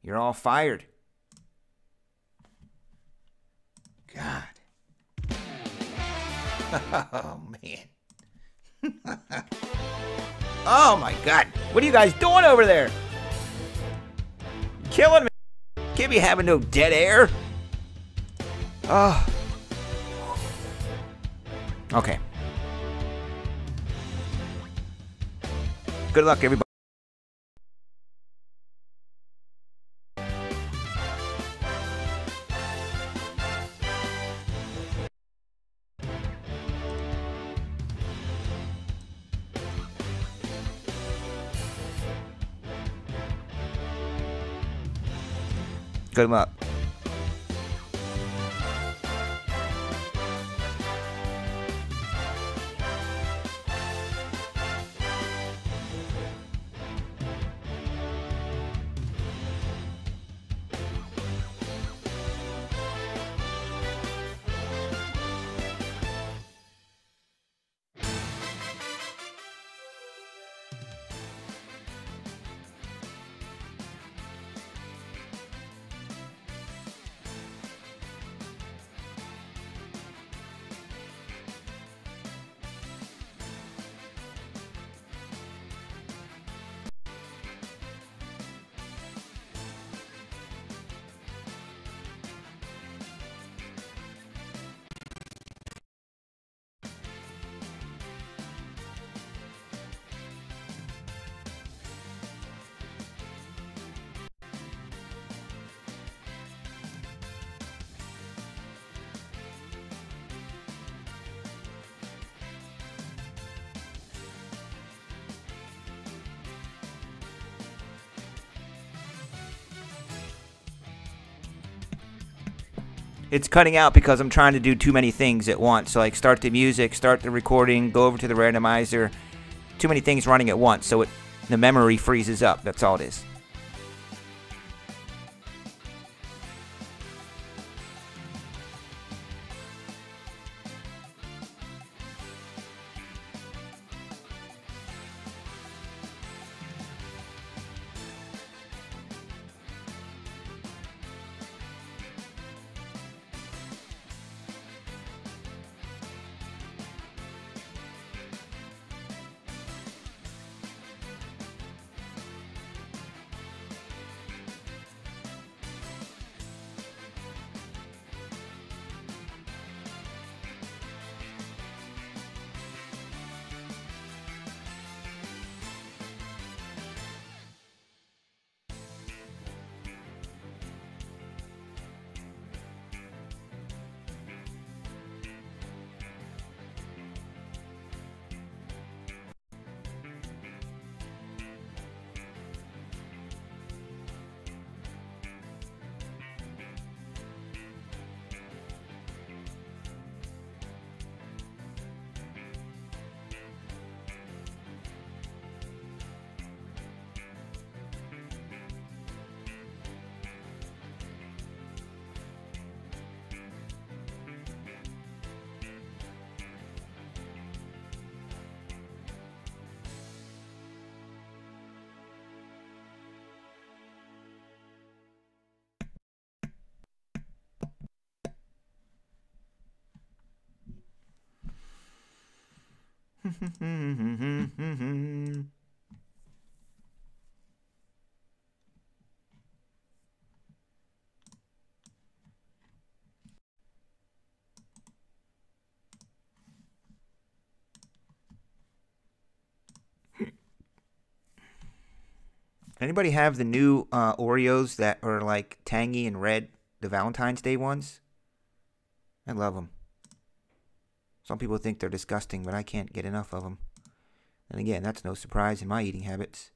You're all fired. God. Oh, man. Oh, my God. What are you guys doing over there? You're killing me. Can't be having no dead air. Oh. Okay. Good luck, everybody. Good luck. It's cutting out because I'm trying to do too many things at once. So like start the music, start the recording, go over to the randomizer. Too many things running at once, so the memory freezes up. That's all it is. Anybody have the new Oreos that are like tangy and red, the Valentine's Day ones? I love them. Some people think they're disgusting, but I can't get enough of them. And again, that's no surprise in my eating habits.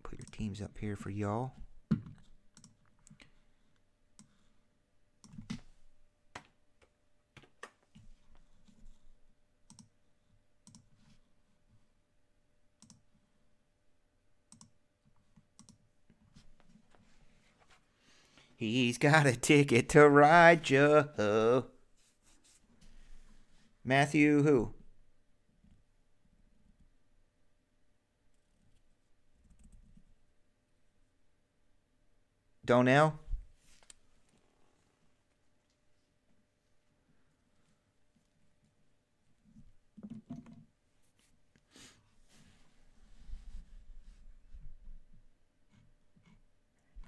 Put your teams up here for y'all. He's got a ticket to ride Joe. Matthew who? Donnell.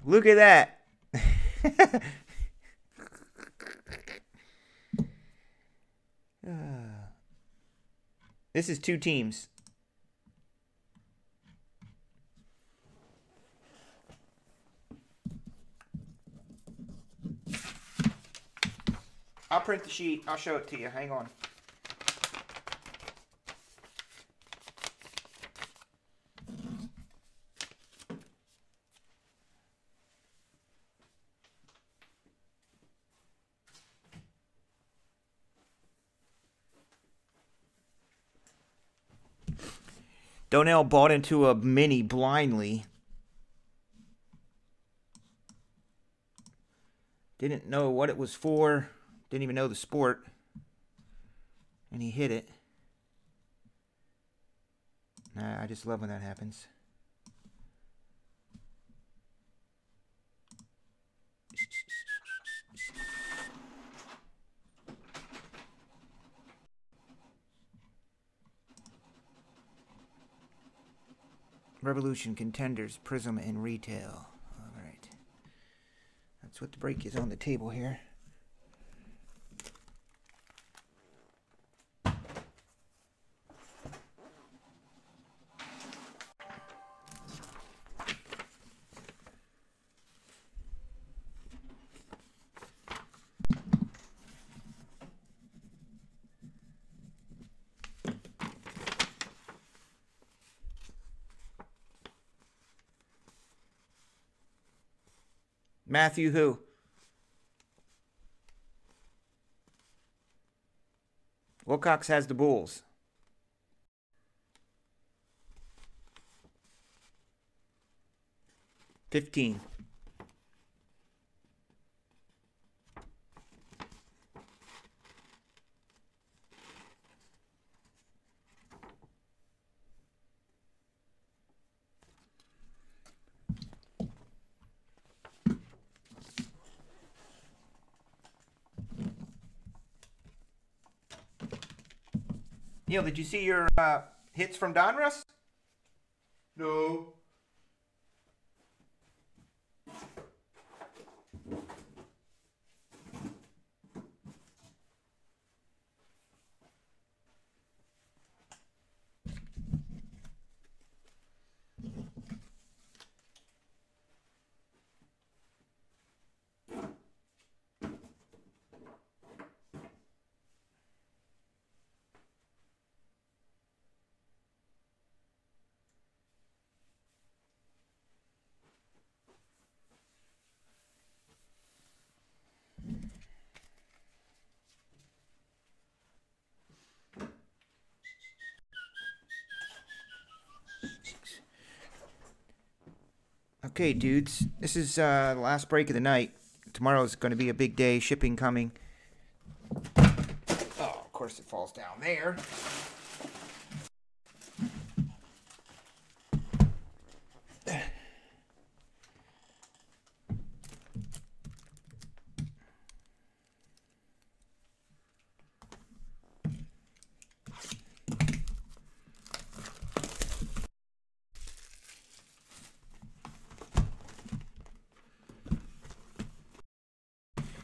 Look at that. This is 2 teams. I'll print the sheet. I'll show it to you. Hang on. Donnell bought into a mini blindly. Didn't know what it was for. Didn't even know the sport. And he hit it. I just love when that happens. Revolution contenders, Prism, and retail. All right. That's what the break is on the table here. Matthew who? Wilcox has the Bulls. $15. Neil, did you see your hits from Donruss? No. Okay, dudes, this is the last break of the night. Tomorrow's going to be a big day, shipping coming. Oh, of course it falls down there.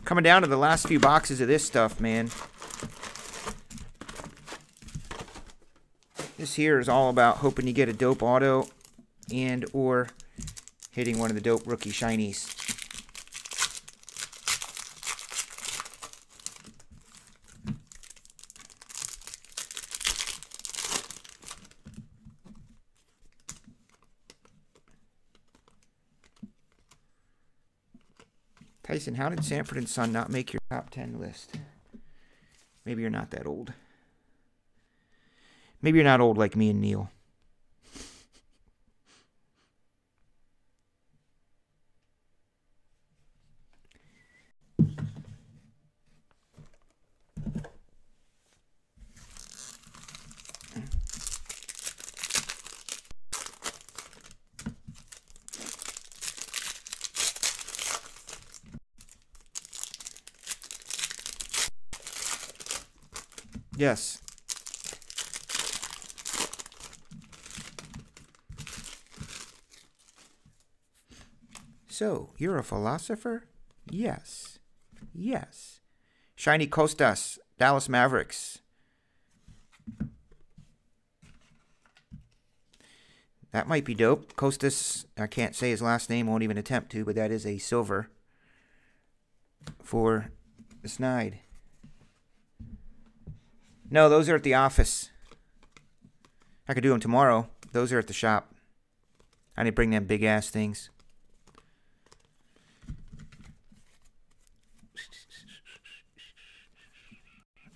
Coming down to the last few boxes of this stuff, man. This here is all about hoping you get a dope auto and or hitting one of the dope rookie shinies. Tyson, how did Sanford and Son not make your top 10 list? Maybe you're not that old. Maybe you're not old like me and Neil. Yes. So, you're a philosopher? Yes. Yes. Shiny Costas, Dallas Mavericks. That might be dope. Costas, I can't say his last name, won't even attempt to, but that is a silver for the Snide. No, those are at the office. I could do them tomorrow. Those are at the shop. I didn't bring them big-ass things.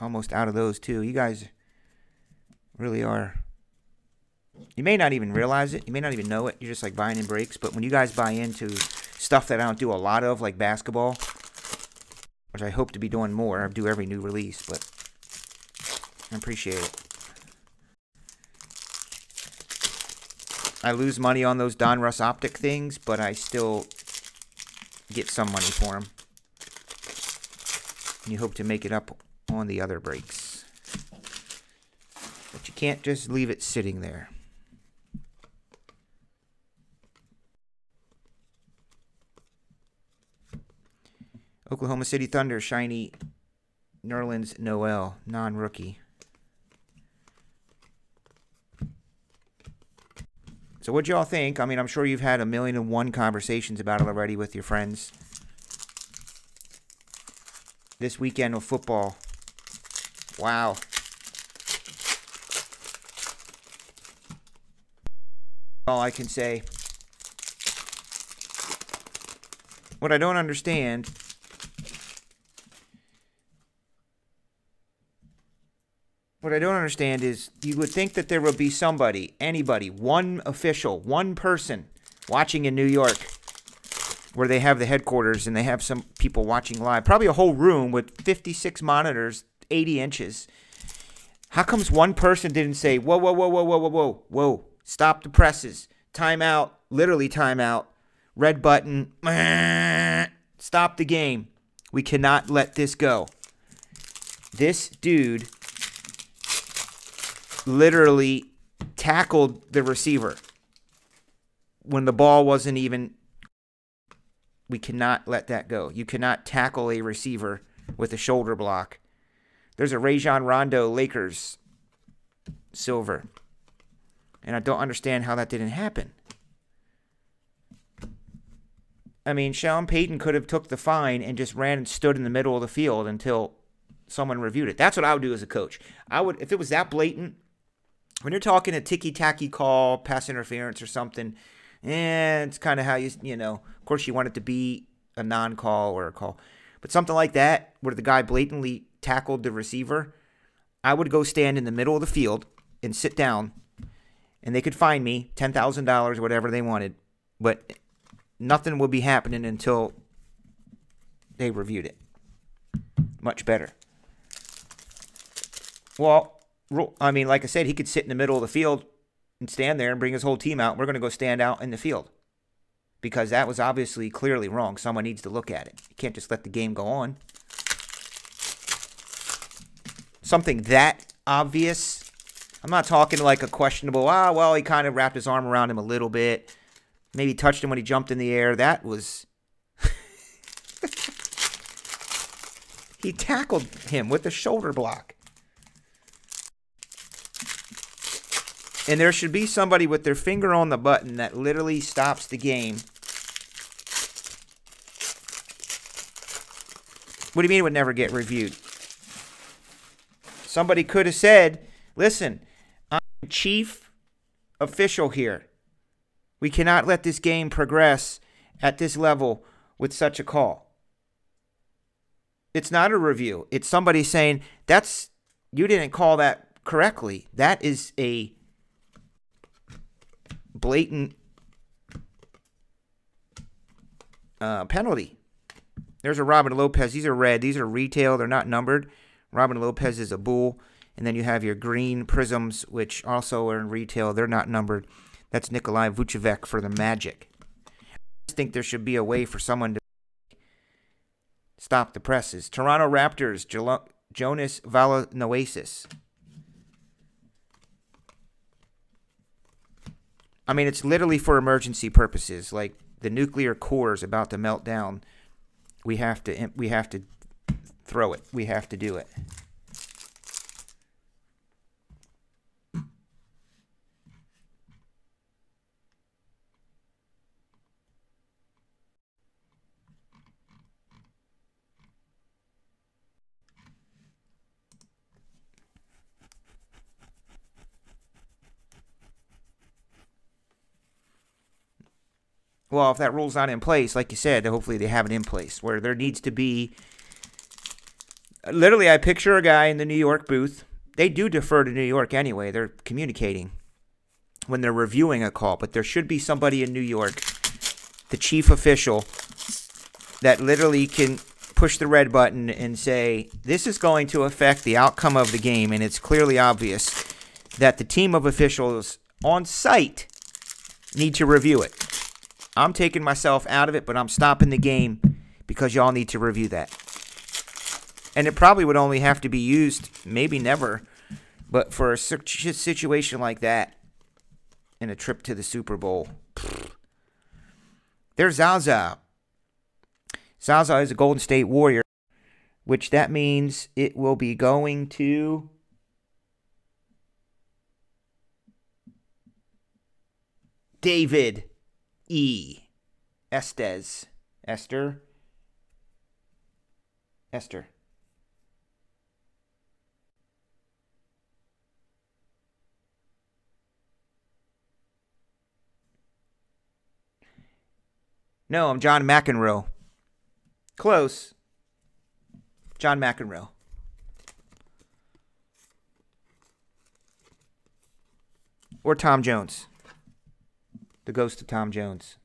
Almost out of those, too. You guys really are. You may not even realize it. You may not even know it. You're just like buying in breaks. But when you guys buy into stuff that I don't do a lot of, like basketball, which I hope to be doing more. I do every new release, but I appreciate it. I lose money on those Donruss Optic things, but I still get some money for them. And you hope to make it up on the other breaks. But you can't just leave it sitting there. Oklahoma City Thunder, shiny Nerlens Noel, non-rookie. So what'd y'all think? I mean, I'm sure you've had 1,000,001 conversations about it already with your friends. This weekend of football. Wow. All I can say. What I don't understand is you would think that there would be somebody, anybody, one official, one person watching in New York where they have the headquarters and they have some people watching live. Probably a whole room with 56 monitors, 80 inches. How comes one person didn't say, whoa, whoa, whoa, whoa, whoa, whoa, whoa, whoa, stop the presses, time out, literally time out, red button, stop the game. We cannot let this go. This dude literally tackled the receiver when the ball wasn't even. We cannot let that go. You cannot tackle a receiver with a shoulder block. There's a Rajon Rondo Lakers silver. And I don't understand how that didn't happen. I mean, Sean Payton could have took the fine and just ran and stood in the middle of the field until someone reviewed it. That's what I would do as a coach. I would, if it was that blatant, when you're talking a ticky-tacky call, pass interference or something, it's kind of how you know, of course you want it to be a non-call or a call. But something like that, where the guy blatantly tackled the receiver, I would go stand in the middle of the field and sit down, and they could fine me $10,000, whatever they wanted. But nothing would be happening until they reviewed it. Much better. Well, I mean, like I said, he could sit in the middle of the field and stand there and bring his whole team out. We're going to go stand out in the field because that was obviously clearly wrong. Someone needs to look at it. You can't just let the game go on. Something that obvious. I'm not talking like a questionable, well, he kind of wrapped his arm around him a little bit. Maybe touched him when he jumped in the air. That was... He tackled him with a shoulder block. And there should be somebody with their finger on the button that literally stops the game. What do you mean it would never get reviewed? Somebody could have said, listen, I'm chief official here. We cannot let this game progress at this level with such a call. It's not a review. It's somebody saying, you didn't call that correctly. That is a blatant penalty. There's a Robin Lopez. These are red. These are retail. They're not numbered. Robin Lopez is a bull. And then you have your green prisms, which also are in retail. They're not numbered. That's Nikolai Vucevic for the Magic. I just think there should be a way for someone to stop the presses. Toronto Raptors, Jonas Valanoasis. I mean, it's literally for emergency purposes. Like the nuclear core is about to melt down. We have to throw it. We have to do it. Well, if that rule's not in place, like you said, hopefully they have it in place where there needs to be. Literally, I picture a guy in the New York booth. They do defer to New York anyway. They're communicating when they're reviewing a call, but there should be somebody in New York, the chief official, that literally can push the red button and say, this is going to affect the outcome of the game, and it's clearly obvious that the team of officials on site need to review it. I'm taking myself out of it, but I'm stopping the game because y'all need to review that. And it probably would only have to be used, maybe never, but for a situation like that, in a trip to the Super Bowl. There's Zaza. Zaza is a Golden State Warrior, which that means it will be going to David E. Esther. No, I'm John McEnroe. Close. John McEnroe. Or Tom Jones. The ghost of Tom Jones.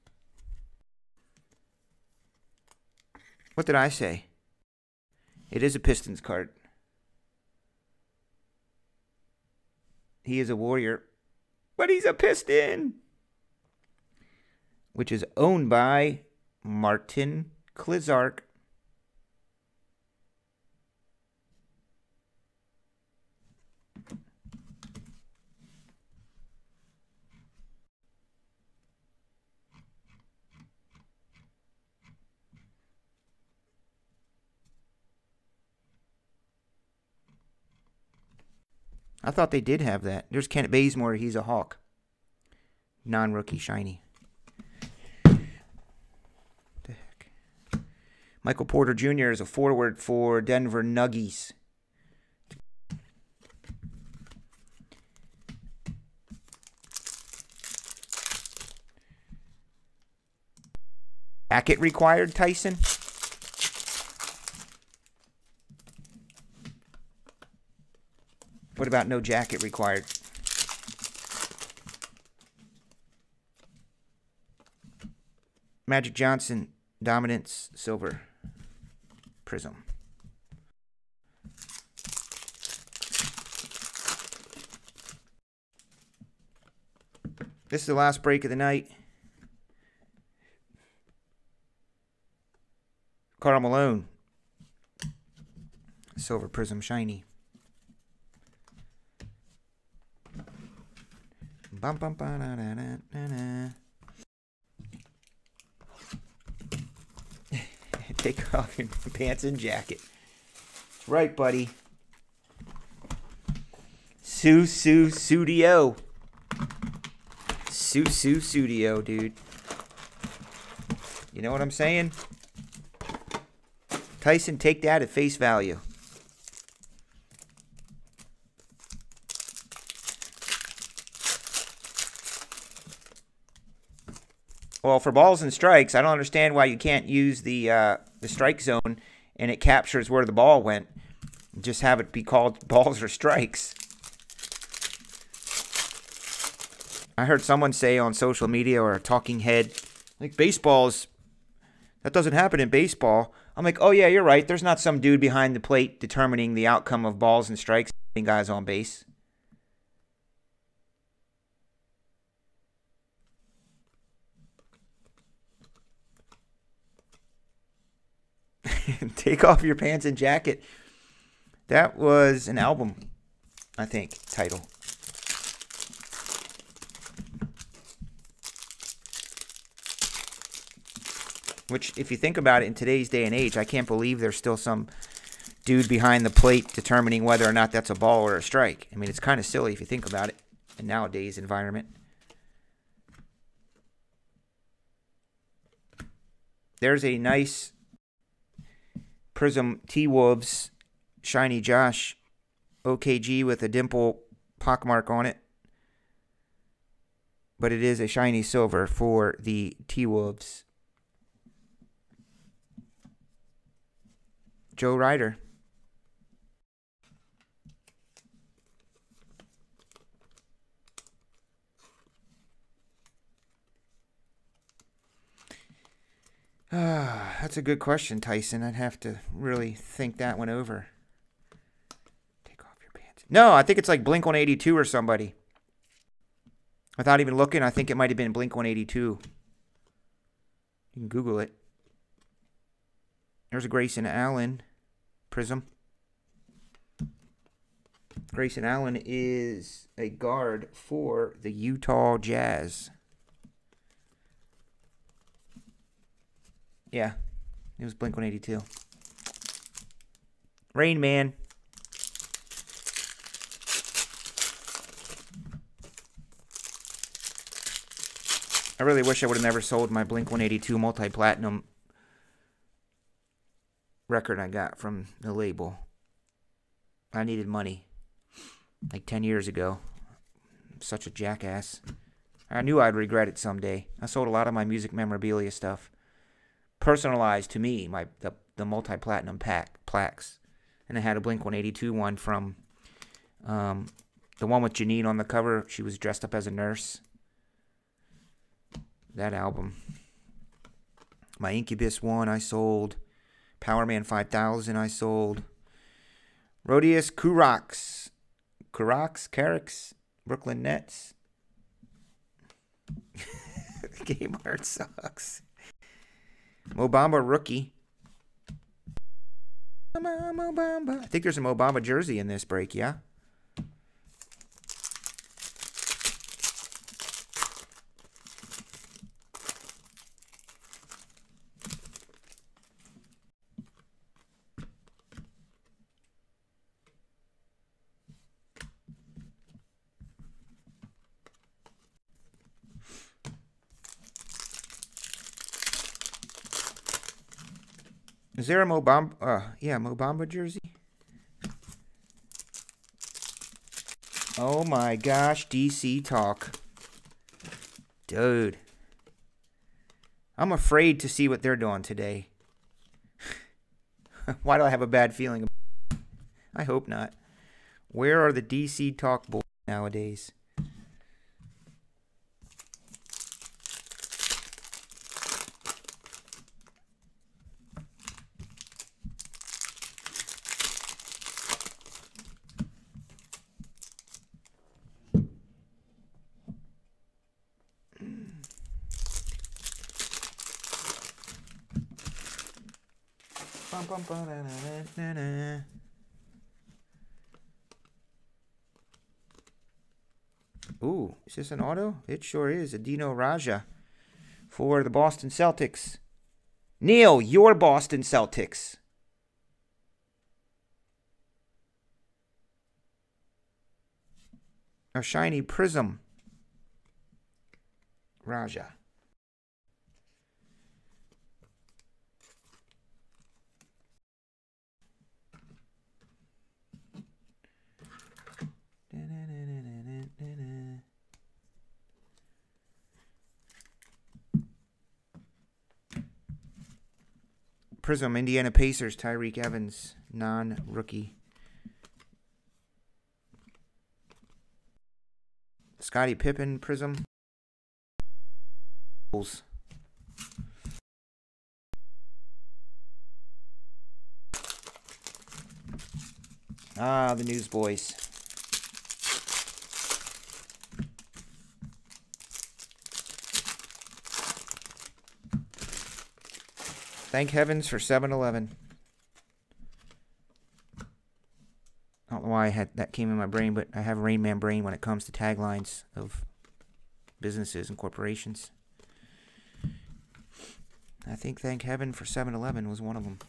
What did I say? It is a Pistons card. He is a Warrior, but he's a Piston, which is owned by Martin Klizark. I thought they did have that. There's Kent Bazemore. He's a Hawk. Non-rookie, shiny. The heck? Michael Porter Jr. is a forward for Denver Nuggets. Jacket required, Tyson? What about no jacket required? Magic Johnson, Dominance, Silver, Prism. This is the last break of the night. Karl Malone, Silver Prism, shiny. Bum, bum, ba, na, na, na, na, na. Take off your pants and jacket. That's right, buddy. Studio. Studio, dude. You know what I'm saying? Tyson, take that at face value. Well, for balls and strikes, I don't understand why you can't use the strike zone and it captures where the ball went. Just have it be called balls or strikes. I heard someone say on social media or a talking head, like baseballs, that doesn't happen in baseball. I'm like, oh yeah, you're right. There's not some dude behind the plate determining the outcome of balls and strikes and guys on base. Take off your pants and jacket. That was an album, I think, title. Which, if you think about it, in today's day and age, I can't believe there's still some dude behind the plate determining whether or not that's a ball or a strike. I mean, it's kind of silly if you think about it in nowadays environment. There's a nice Prism T-Wolves Shiny Josh OKG with a dimple pockmark on it. But it is a shiny silver for the T-Wolves. Joe Ryder. That's a good question, Tyson. I'd have to really think that one over. Take off your pants. No, I think it's like Blink-182 or somebody. Without even looking, I think it might have been Blink-182. You can Google it. There's a Grayson Allen Prism. Grayson Allen is a guard for the Utah Jazz. Yeah, it was Blink-182. Rain Man. I really wish I would have never sold my Blink-182 multi-platinum record I got from the label. I needed money. Like 10 years ago. I'm such a jackass. I knew I'd regret it someday. I sold a lot of my music memorabilia stuff. Personalized to me, the multi-platinum plaques. And I had a Blink-182 one from the one with Janine on the cover. She was dressed up as a nurse. That album. My Incubus one I sold. Powerman 5000 I sold. Rodius Carricks, Brooklyn Nets. Game art sucks. Mo Bamba rookie. Mo Bamba. I think there's a Mo Bamba jersey in this break, yeah? Is there a Mo Bamba? Yeah, Mo Bamba jersey. Oh my gosh, DC talk. Dude. I'm afraid to see what they're doing today. Why do I have a bad feeling? I hope not. Where are the DC talk boys nowadays? Ooh, is this an auto? It sure is. A Dino Raja for the Boston Celtics. Neil, your Boston Celtics. A shiny Prism Raja. Prism, Indiana Pacers, Tyreek Evans, non-rookie. Scottie Pippen, Prism. Ah, the Newsboys. Thank heavens for 7-Eleven. why that came in my brain, but I have Rain Man brain when it comes to taglines of businesses and corporations. I think thank heaven for 7-Eleven was one of them.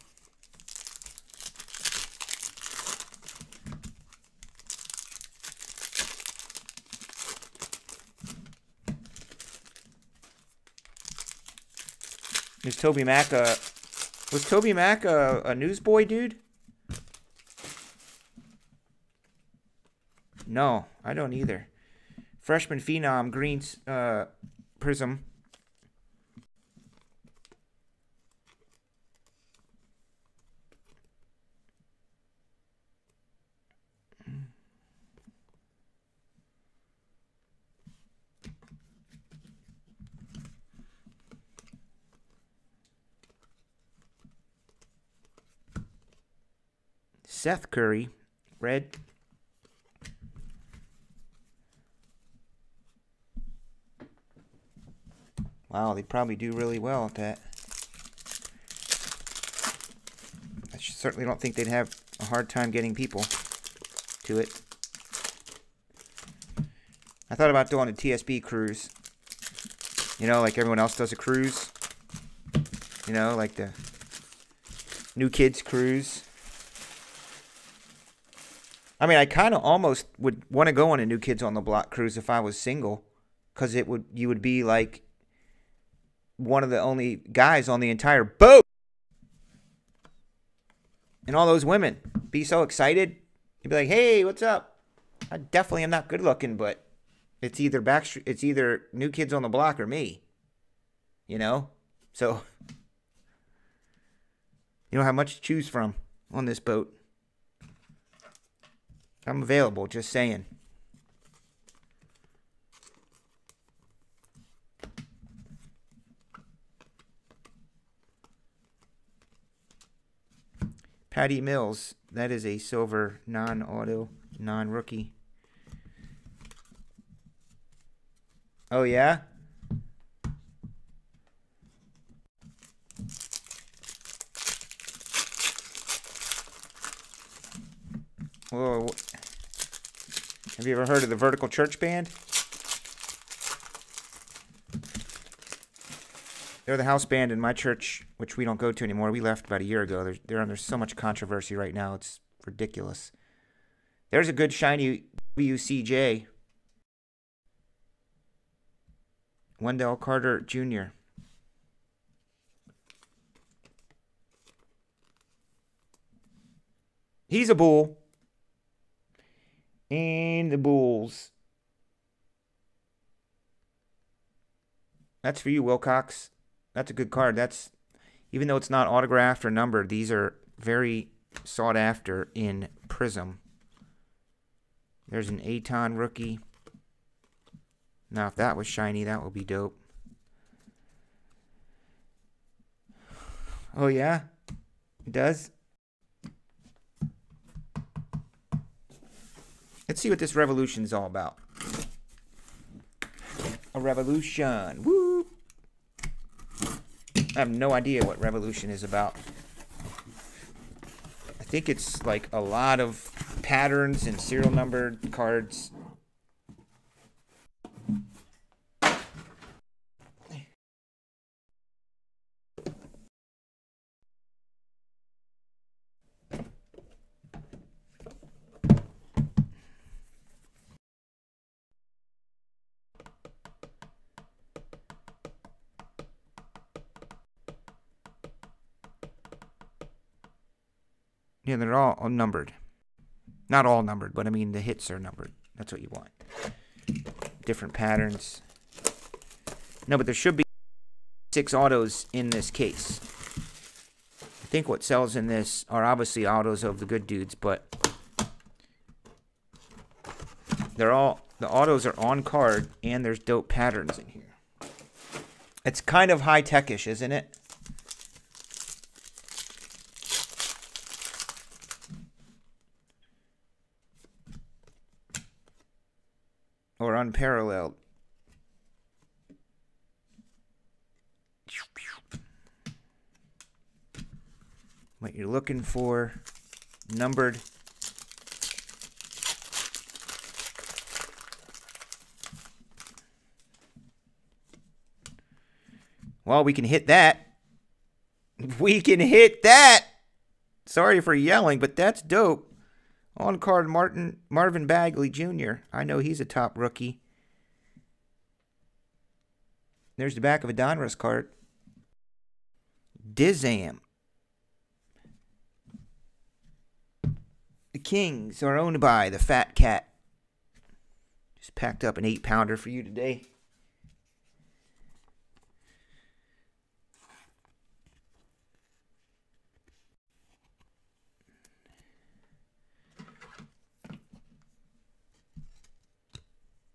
Was Toby Mac a newsboy dude? No, I don't either. Freshman Phenom, Green's Prism. Seth Curry, red. Wow, they probably do really well at that. I certainly don't think they'd have a hard time getting people to it. I thought about doing a TSB cruise. You know, like everyone else does a cruise. You know, like the New Kids cruise. I mean, I kind of almost would want to go on a New Kids on the Block cruise if I was single, because you would be like one of the only guys on the entire boat, and all those women be so excited. You'd be like, "Hey, what's up? I definitely am not good looking, but it's either New Kids on the Block or me, you know." So you don't have much to choose from on this boat. I'm available, just saying. Patty Mills, that is a silver non-auto, non-rookie. Oh, yeah? Whoa. Have you ever heard of the Vertical Church Band? They're the house band in my church, which we don't go to anymore. We left about a year ago. They're under so much controversy right now. It's ridiculous. There's a good shiny WCJ. Wendell Carter Jr. He's a Bull. And the Bulls. That's for you, Wilcox. That's a good card. That's, even though it's not autographed or numbered, these are very sought after in Prism. There's an Aton rookie. Now, if that was shiny, that would be dope. Oh, yeah? It does? Let's see what this revolution is all about. A revolution. Woo! I have no idea what revolution is about. I think it's like a lot of patterns and serial numbered cards. Yeah, they're all numbered. Not all numbered, but I mean the hits are numbered. That's what you want. Different patterns. No, but there should be 6 autos in this case. I think what sells in this are obviously autos of the good dudes, but they're all, the autos are on card and there's dope patterns in here. It's kind of high-tech-ish, isn't it? Or unparalleled. What you're looking for, numbered Well, we can hit that. We can hit that. Sorry for yelling, but that's dope. On card Marvin Bagley Jr. I know he's a top rookie. There's the back of a Donruss card. Dizam. The Kings are owned by the Fat Cat. Just packed up an 8-pounder for you today.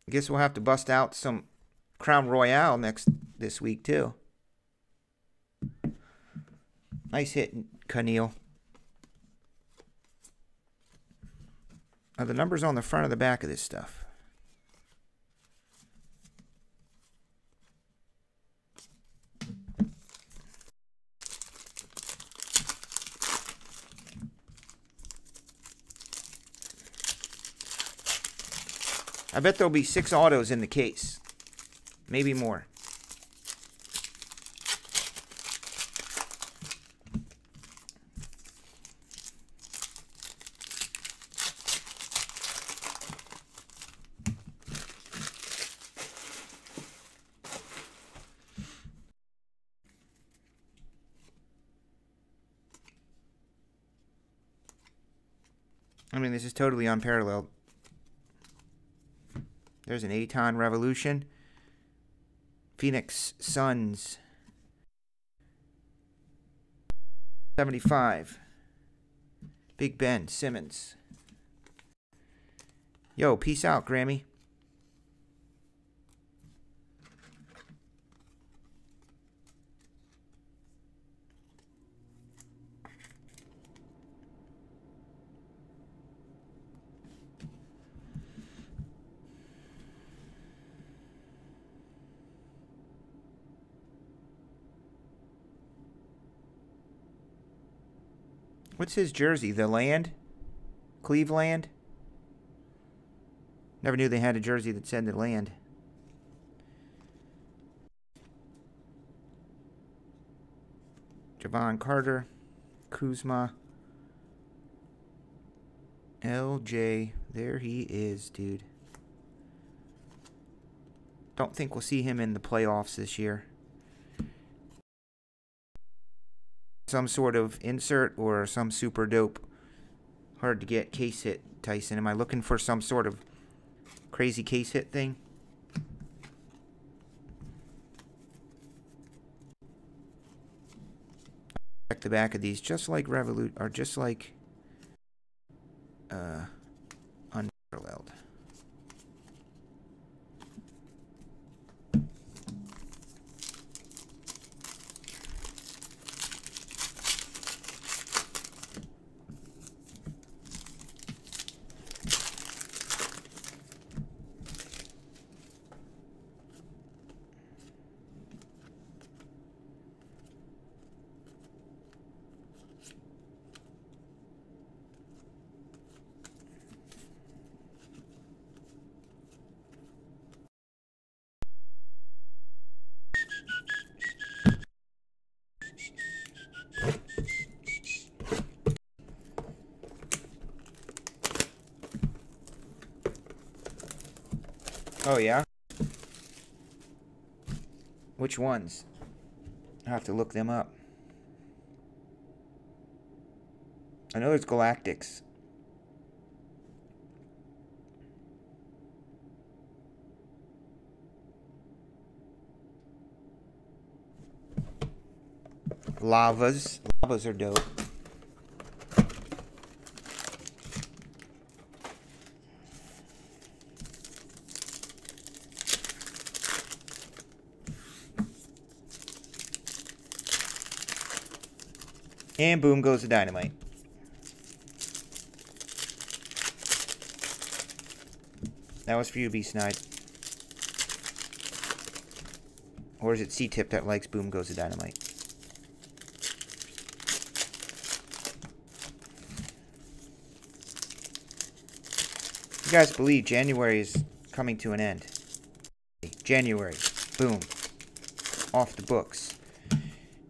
I guess we'll have to bust out some Crown Royale this week too. Nice hit, Keneal. Are the numbers on the front or the back of this stuff? I bet there'll be 6 autos in the case. Maybe more. I mean, this is totally unparalleled. There's an Aton Revolution. Phoenix Suns. 75. Big Ben Simmons. Yo, peace out, Grammy. What's his jersey? The Land? Cleveland? Never knew they had a jersey that said the Land. Javon Carter. Kuzma. LJ. There he is, dude. Don't think we'll see him in the playoffs this year. Some sort of insert or some super dope hard to get case hit, Tyson. Am I looking for some sort of crazy case hit thing? Check the back of these, just like Revolut, or just like Unparalleled. Oh, yeah? Which ones? I have to look them up. I know there's Galactics. Lavas. Lavas are dope. And boom goes the dynamite. That was for you, B. Snide. Or is it C-Tip that likes boom goes the dynamite? You guys believe January is coming to an end. January. Boom. Off the books.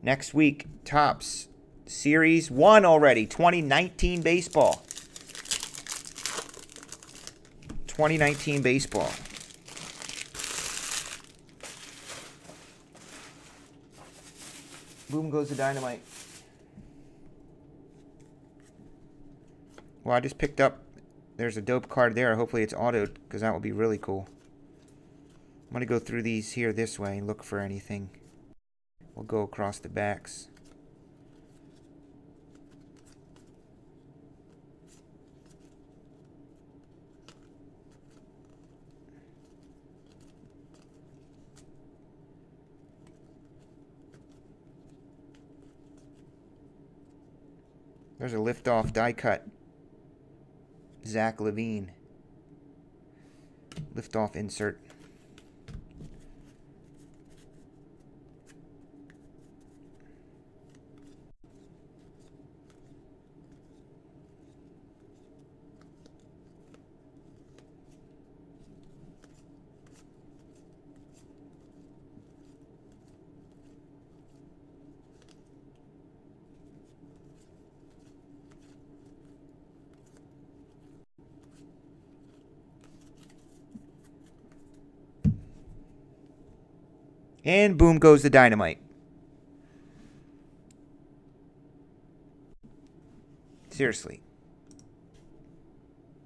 Next week, Topps Series 1 already. 2019 baseball. 2019 baseball. Boom goes the dynamite. Well, I just picked up, there's a dope card there. Hopefully it's autoed, because that would be really cool. I'm going to go through these here this way and look for anything. We'll go across the backs. There's a lift-off die-cut. Zach Levine. Lift-off insert. And boom goes the dynamite. Seriously.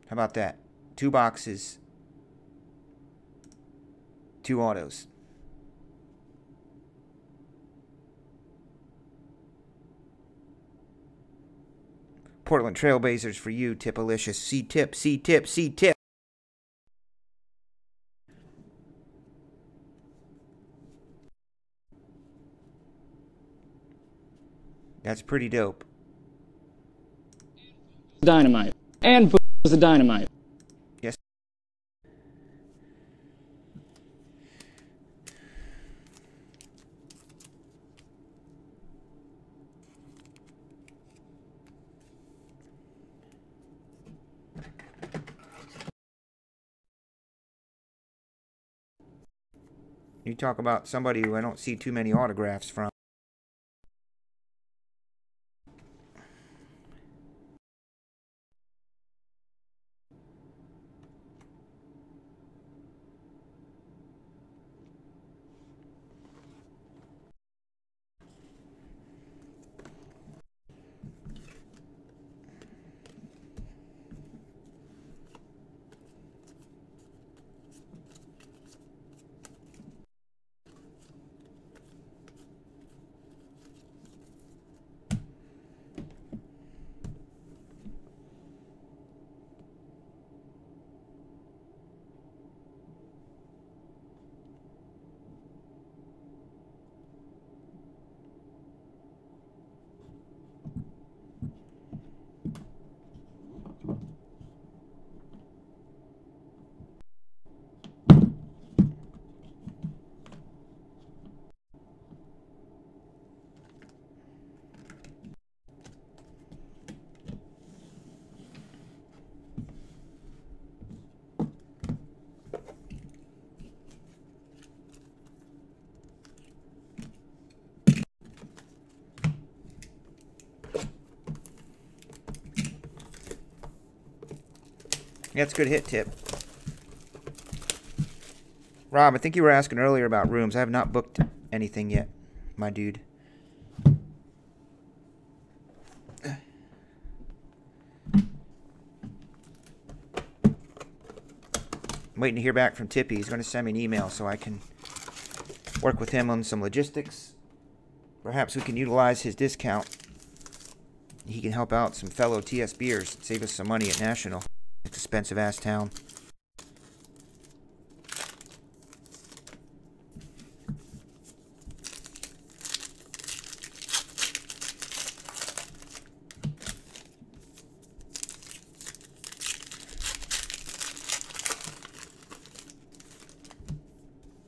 How about that? 2 boxes. 2 autos. Portland Trailblazers for you, Tipalicious. C-tip, C-tip, C-tip. That's pretty dope. Dynamite. And boom was the dynamite. Yes. You talk about somebody who I don't see too many autographs from. Yeah, it's a good hit, Tip. Rob, I think you were asking earlier about rooms. I have not booked anything yet, my dude. I'm waiting to hear back from Tippy. He's going to send me an email so I can work with him on some logistics. Perhaps we can utilize his discount. He can help out some fellow TSBers, save us some money at National. Expensive ass town.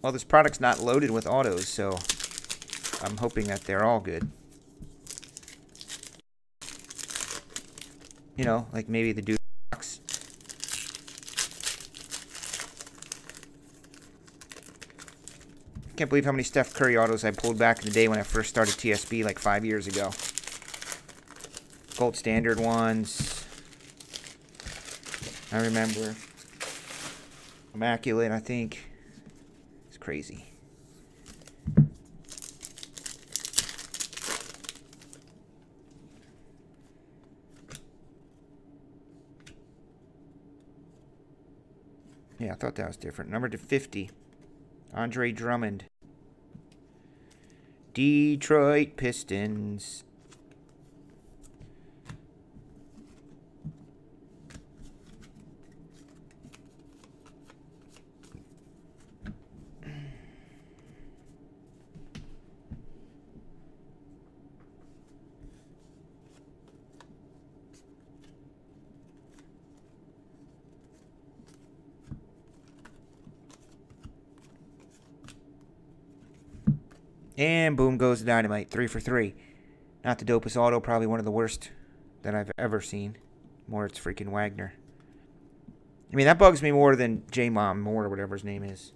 Well, this product's not loaded with autos, so I'm hoping that they're all good. You know, like maybe the dude box. Can't believe how many Steph Curry autos I pulled back in the day when I first started TSB like 5 years ago. Gold standard ones. I remember. Immaculate, I think. It's crazy. Yeah, I thought that was different. Number to 50. Andre Drummond. Detroit Pistons. And boom goes the dynamite. 3 for 3. Not the dopest auto. Probably one of the worst that I've ever seen. Moritz freaking Wagner. I mean, that bugs me more than J-Mom Moore or whatever his name is.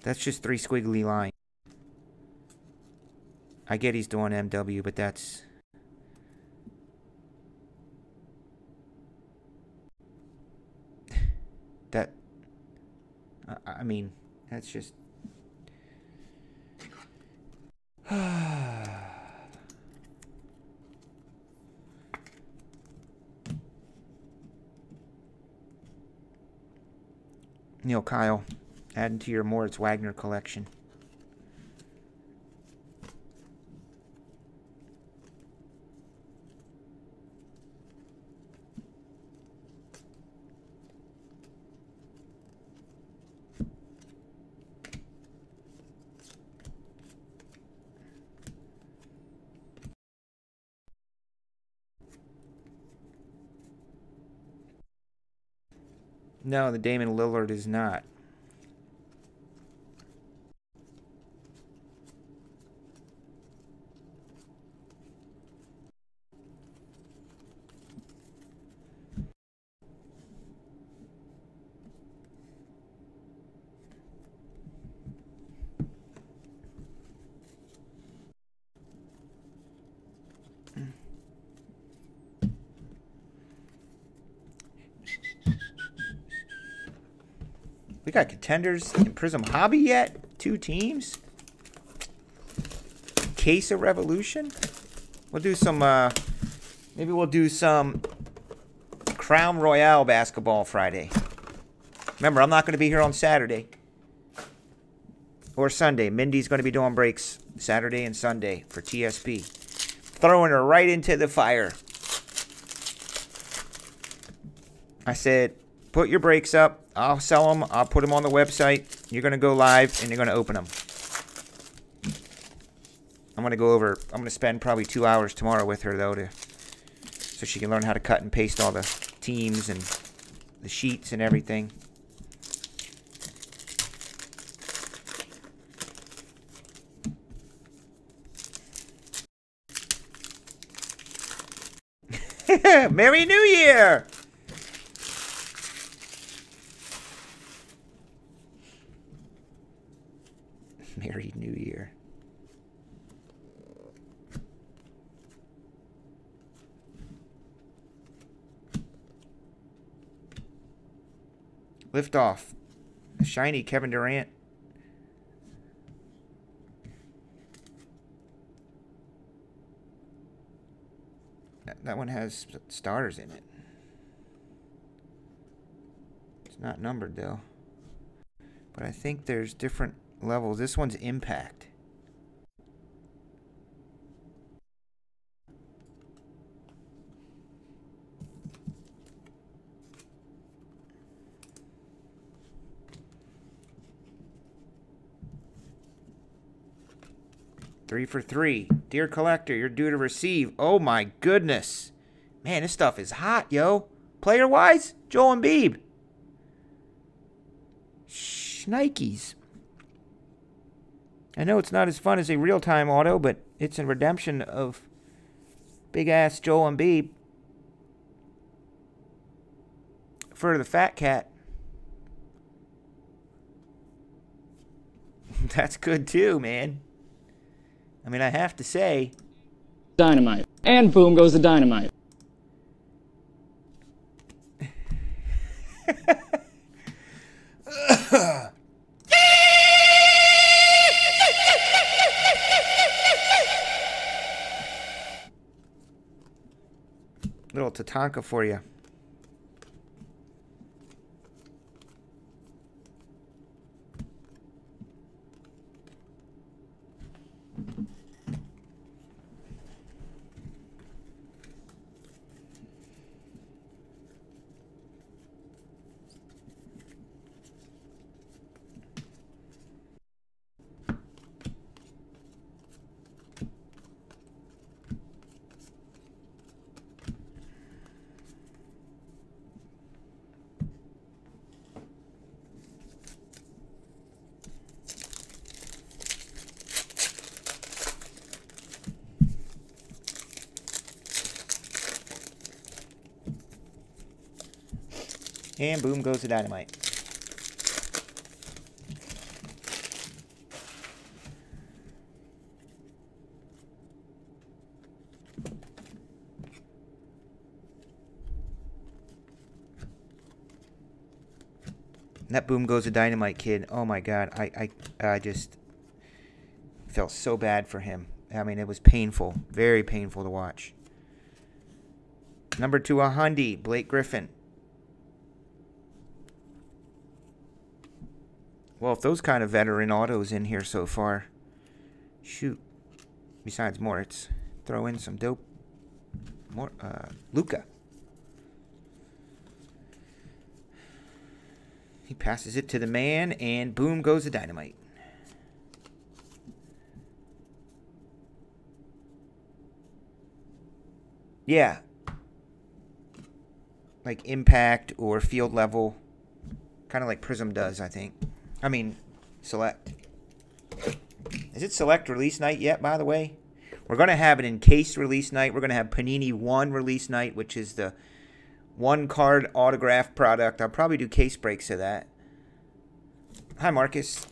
That's just 3 squiggly lines. I get he's doing MW, but that's... that... I mean, that's just... Neil Kyle, adding to your Moritz Wagner collection. No, the Damon Lillard is not. We got contenders in Prism Hobby yet? 2 teams? Case of Revolution? We'll do some, maybe we'll do some Crown Royale basketball Friday. Remember, I'm not going to be here on Saturday. Or Sunday. Mindy's going to be doing breaks Saturday and Sunday for TSP. Throwing her right into the fire. I said, put your breaks up. I'll sell them. I'll put them on the website. You're going to go live, and you're going to open them. I'm going to go over. I'm going to spend probably 2 hours tomorrow with her, though, so she can learn how to cut and paste all the teams and the sheets and everything. Merry New Year! Merry New Year. Lift off. A shiny Kevin Durant. That one has stars in it. It's not numbered though. But I think there's different levels. This one's impact. Three for 3. Dear collector, you're due to receive. Oh my goodness. Man, this stuff is hot, yo. Player-wise, Joel Embiid. Shnikes. I know it's not as fun as a real-time auto, but it's a redemption of big-ass Joel Embiid for the fat cat. That's good too, man. I mean, I have to say. Dynamite. And boom goes the dynamite. Little Tatanka for you. And boom goes the dynamite. That boom goes the dynamite kid. Oh my god, I just felt so bad for him. I mean, it was painful, very painful to watch. Number 2, a Hyundai, Blake Griffin. Well, if those kind of veteran autos in here so far, shoot. Besides Moritz, throw in some dope. Luca. He passes it to the man, and boom goes the dynamite. Yeah. Like impact or field level. Kind of like Prism does, I think. I mean, Select. Is it Select release night yet, by the way? We're going to have an encased release night. We're going to have Panini 1 release night, which is the 1-card autograph product. I'll probably do case breaks of that. Hi, Marcus.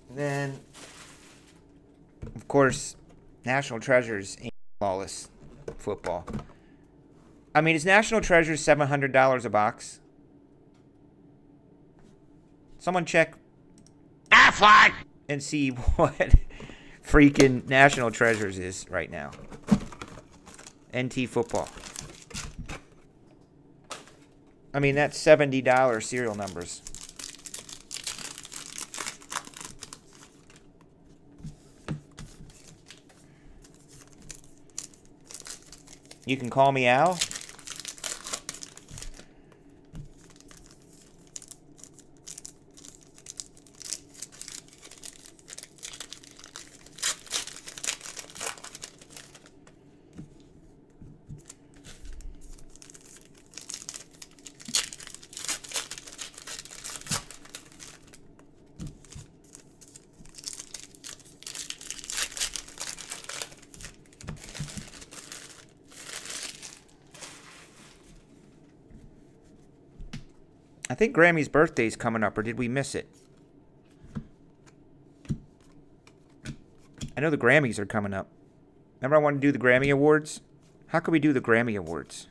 And then, of course, National Treasures ain't flawless football. I mean, is National Treasures $700 a box? Someone check and see what freaking National Treasures is right now. NT football. I mean, that's $70 serial numbers. You can call me Al. I think Grammy's birthday's coming up, or did we miss it? I know the Grammys are coming up. Remember I wanted to do the Grammy Awards? How could we do the Grammy Awards?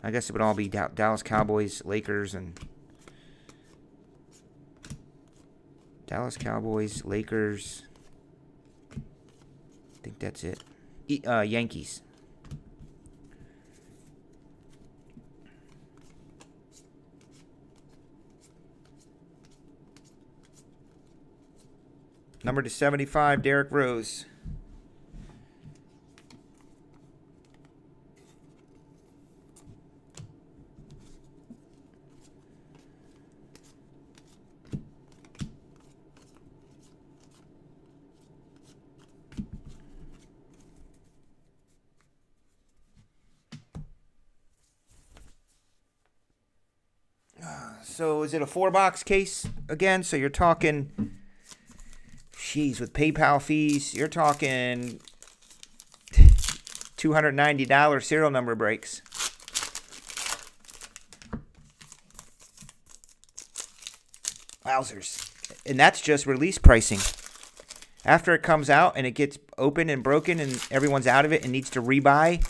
I guess it would all be Dallas Cowboys, Lakers, and... Dallas Cowboys, Lakers... I think that's it. Yankees. Number to 75, Derrick Rose. So is it a 4-box case again? So you're talking... Jeez, with PayPal fees, you're talking $290 serial number breaks. Wowzers. And that's just release pricing. After it comes out and it gets open and broken and everyone's out of it and needs to rebuy,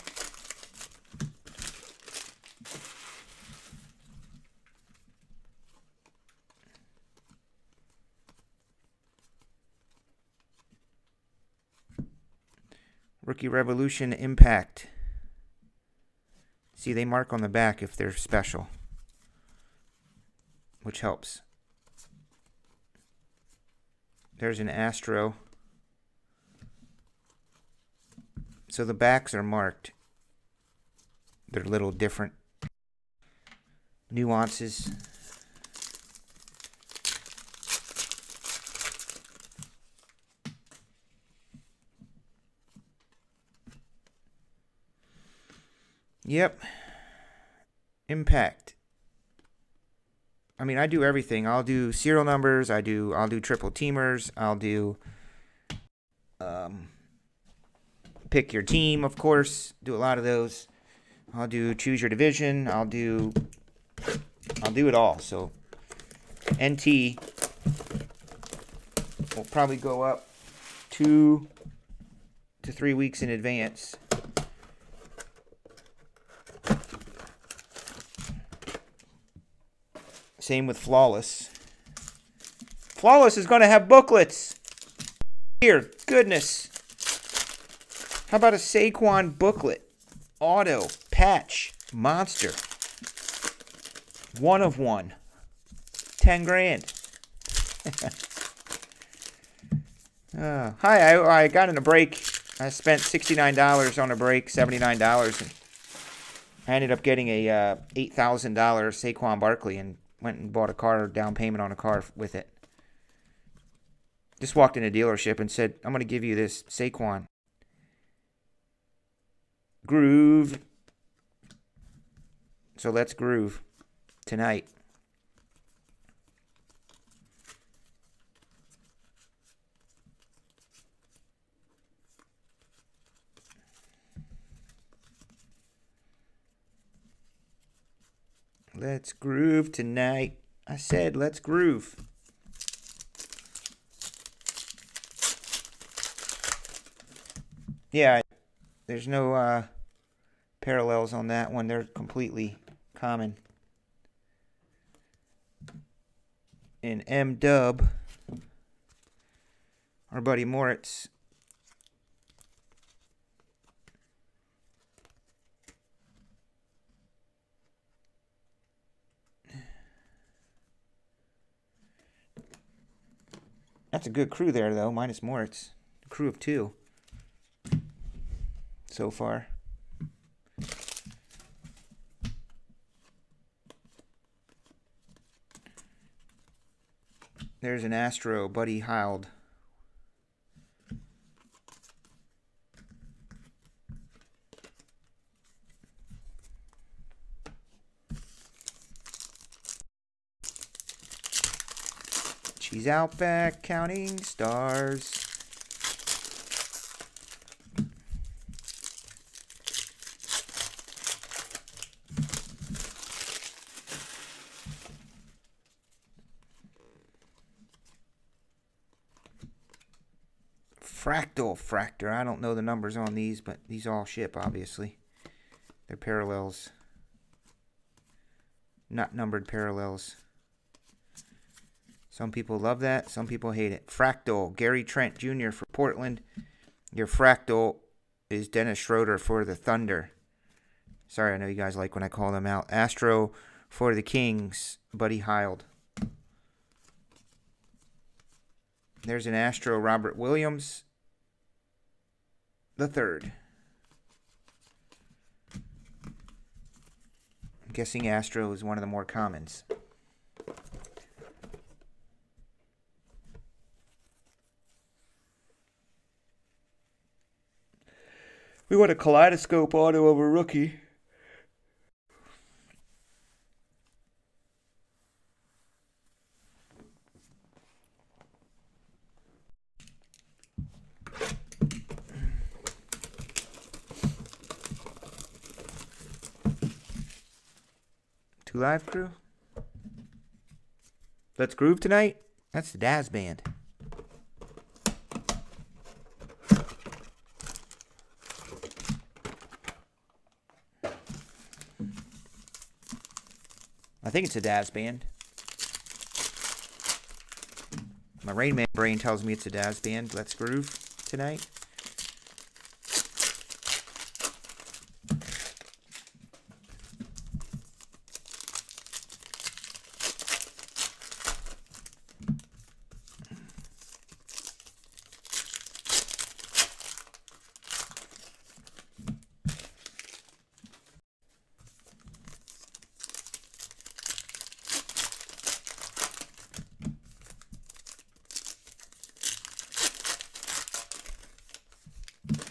Rookie Revolution Impact. See, they mark on the back if they're special, which helps. There's an Astro. So the backs are marked. They're little different nuances. Yep. Impact. I mean, I do everything. I'll do serial numbers. I'll do triple teamers. I'll do pick your team, of course. Do a lot of those. I'll do choose your division. I'll do it all. So NT will probably go up 2 to 3 weeks in advance. Same with Flawless. Flawless is going to have booklets. Here, goodness. How about a Saquon booklet? Auto, patch, monster. 1 of 1. 10 grand. Hi, I got in a break. I spent $69 on a break, $79. And I ended up getting a $8,000 Saquon Barkley and went and bought a car, down payment on a car with it. Just walked in a dealership and said, I'm going to give you this Saquon. Groove. So let's groove tonight. Let's groove tonight. I said let's groove. Yeah, there's no parallels on that one. They're completely common. In M-Dub, our buddy Moritz. That's a good crew there, though, minus Moritz. A crew of 2 so far. There's an Astro, Buddy Hield. She's out back counting stars. Fractor. I don't know the numbers on these, but these all ship, obviously. They're parallels. Not numbered parallels. Some people love that. Some people hate it. Fractal. Gary Trent Jr. for Portland. Your Fractal is Dennis Schroeder for the Thunder. Sorry, I know you guys like when I call them out. Astro for the Kings. Buddy Hield. There's an Astro, Robert Williams the third. I'm guessing Astro is one of the more commons. We want a kaleidoscope auto of a rookie. Live crew. Let's Groove Tonight? That's the Daz Band. I think it's a Daz Band. My Rain Man brain tells me it's a Daz Band. Let's Groove Tonight.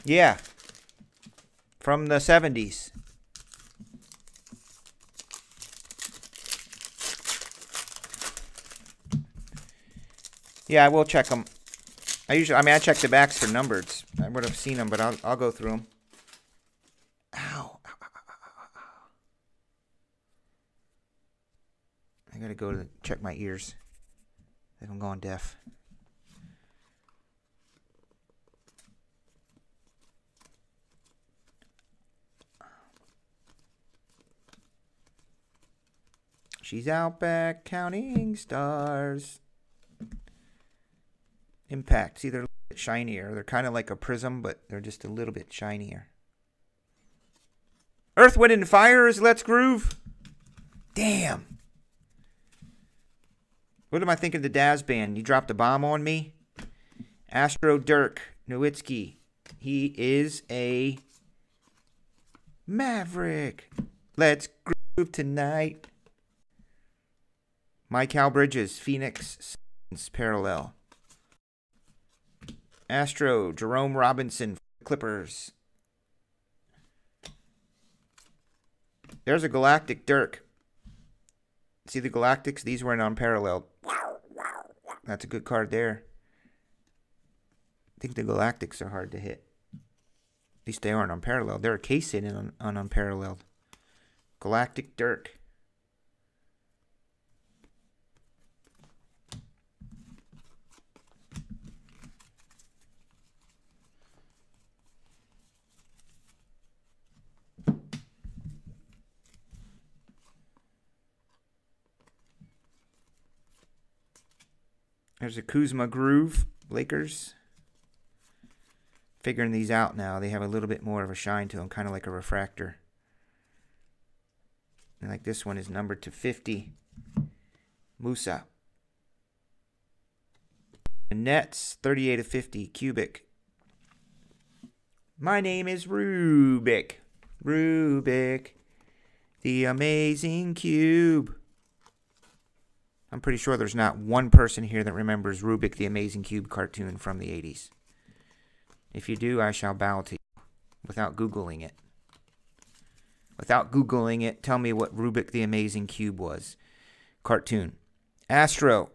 Yeah. From the 70s. Yeah, I will check them. I check the backs for numbers. I would have seen them, but I'll go through them. Ow. I gotta go to check my ears. I think I'm going deaf. She's out back counting stars. Impact. See, they're a little bit shinier. They're kind of like a prism, but they're just a little bit shinier. Earth, Wind, and Fire is Let's Groove. Damn. What am I thinking of the Daz Band? You dropped a bomb on me? Astro Dirk Nowitzki. He is a Maverick. Let's Groove Tonight. Mike Hal Bridges, Phoenix Suns Parallel. Astro, Jerome Robinson, Clippers. There's a Galactic Dirk. See the Galactics? These were in Unparalleled. That's a good card there. I think the Galactics are hard to hit. At least they aren't Unparalleled. They're a case hit on Unparalleled. Galactic Dirk. There's a Kuzma Groove, Lakers. Figuring these out now. They have a little bit more of a shine to them, kind of like a refractor. And like this one is numbered to 50. Musa. The Nets, 38 of 50, Cubic. My name is Rubik. Rubik. The Amazing Cube. I'm pretty sure there's not one person here that remembers Rubik the Amazing Cube cartoon from the 80s. If you do, I shall bow to you without Googling it. Without Googling it, tell me what Rubik the Amazing Cube was. Cartoon. Astro.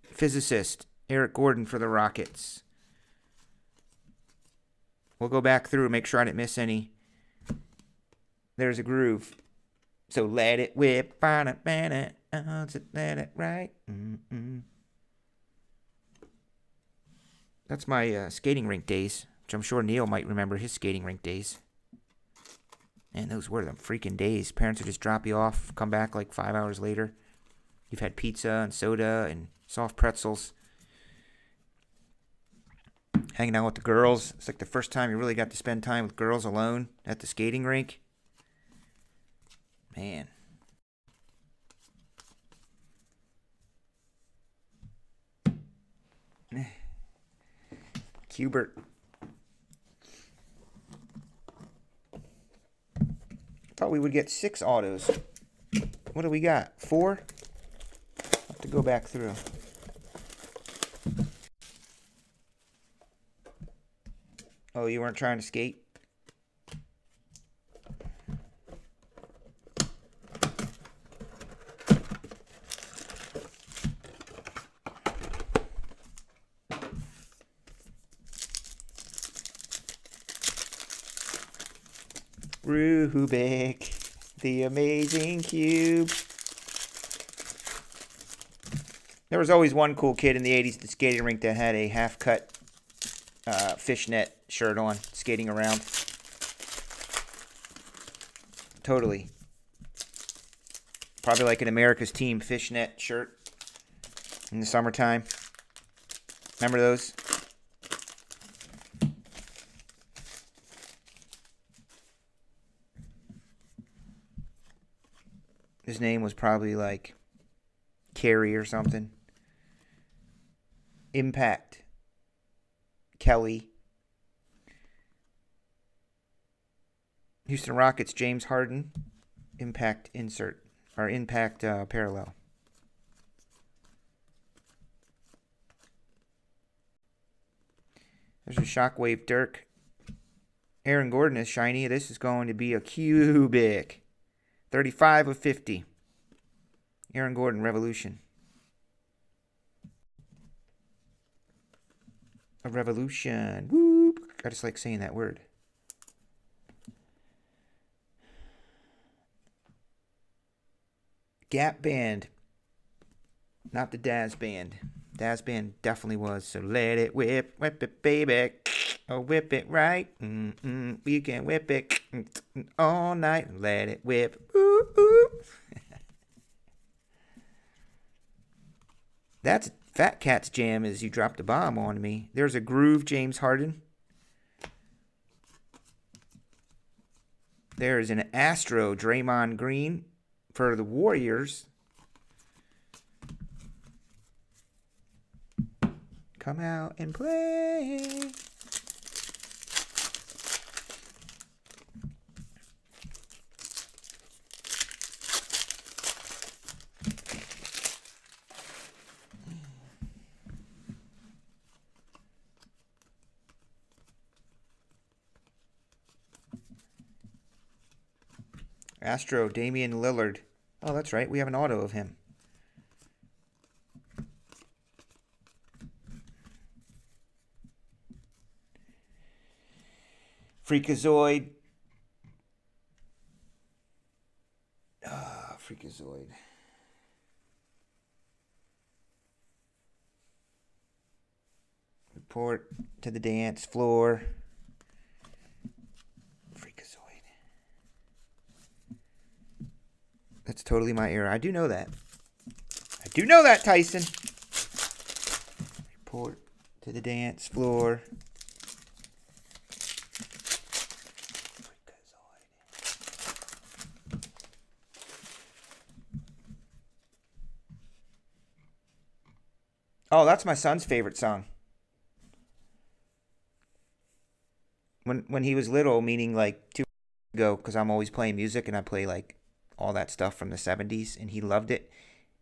Physicist. Eric Gordon for the Rockets. We'll go back through and make sure I didn't miss any. There's a groove. So let it whip on it, man it. Let it right. That's my skating rink days, which I'm sure Neil might remember his skating rink days. Man, those were them freaking days. Parents would just drop you off, come back like 5 hours later. You've had pizza and soda and soft pretzels. Hanging out with the girls. It's like the first time you really got to spend time with girls alone at the skating rink. Man. Cubert. Thought we would get 6 autos. What do we got? 4? I'll have to go back through. Oh, you weren't trying to skate? Rubik, the Amazing Cube. There was always one cool kid in the 80s at the skating rink that had a half-cut fishnet shirt on, skating around. Totally. Probably like an America's Team fishnet shirt in the summertime. Remember those? His name was probably like Carey or something. Impact. Kelly. Houston Rockets, James Harden. Impact insert. Or impact parallel. There's a Shockwave Dirk. Aaron Gordon is shiny. This is going to be a cubic. 35 of 50. Aaron Gordon, Revolution. A revolution. Whoop. I just like saying that word. Gap Band. Not the Daz Band. Daz Band definitely was. So let it whip. Whip it, baby. Oh, whip it right. We can whip it all night. Let it whip. Ooh, ooh. That's Fat Cat's jam is You Dropped a Bomb on Me. There's a groove, James Harden. There's an Astro, Draymond Green for the Warriors. Come out and play. Astro, Damian Lillard. Oh, that's right. We have an auto of him. Freakazoid. Freakazoid. Report to the dance floor. Freakazoid. That's totally my era. I do know that. I do know that, Tyson. Report to the dance floor. Oh, that's my son's favorite song. When he was little, meaning like 2 years ago, because I'm always playing music and I play like all that stuff from the 70s, and he loved it.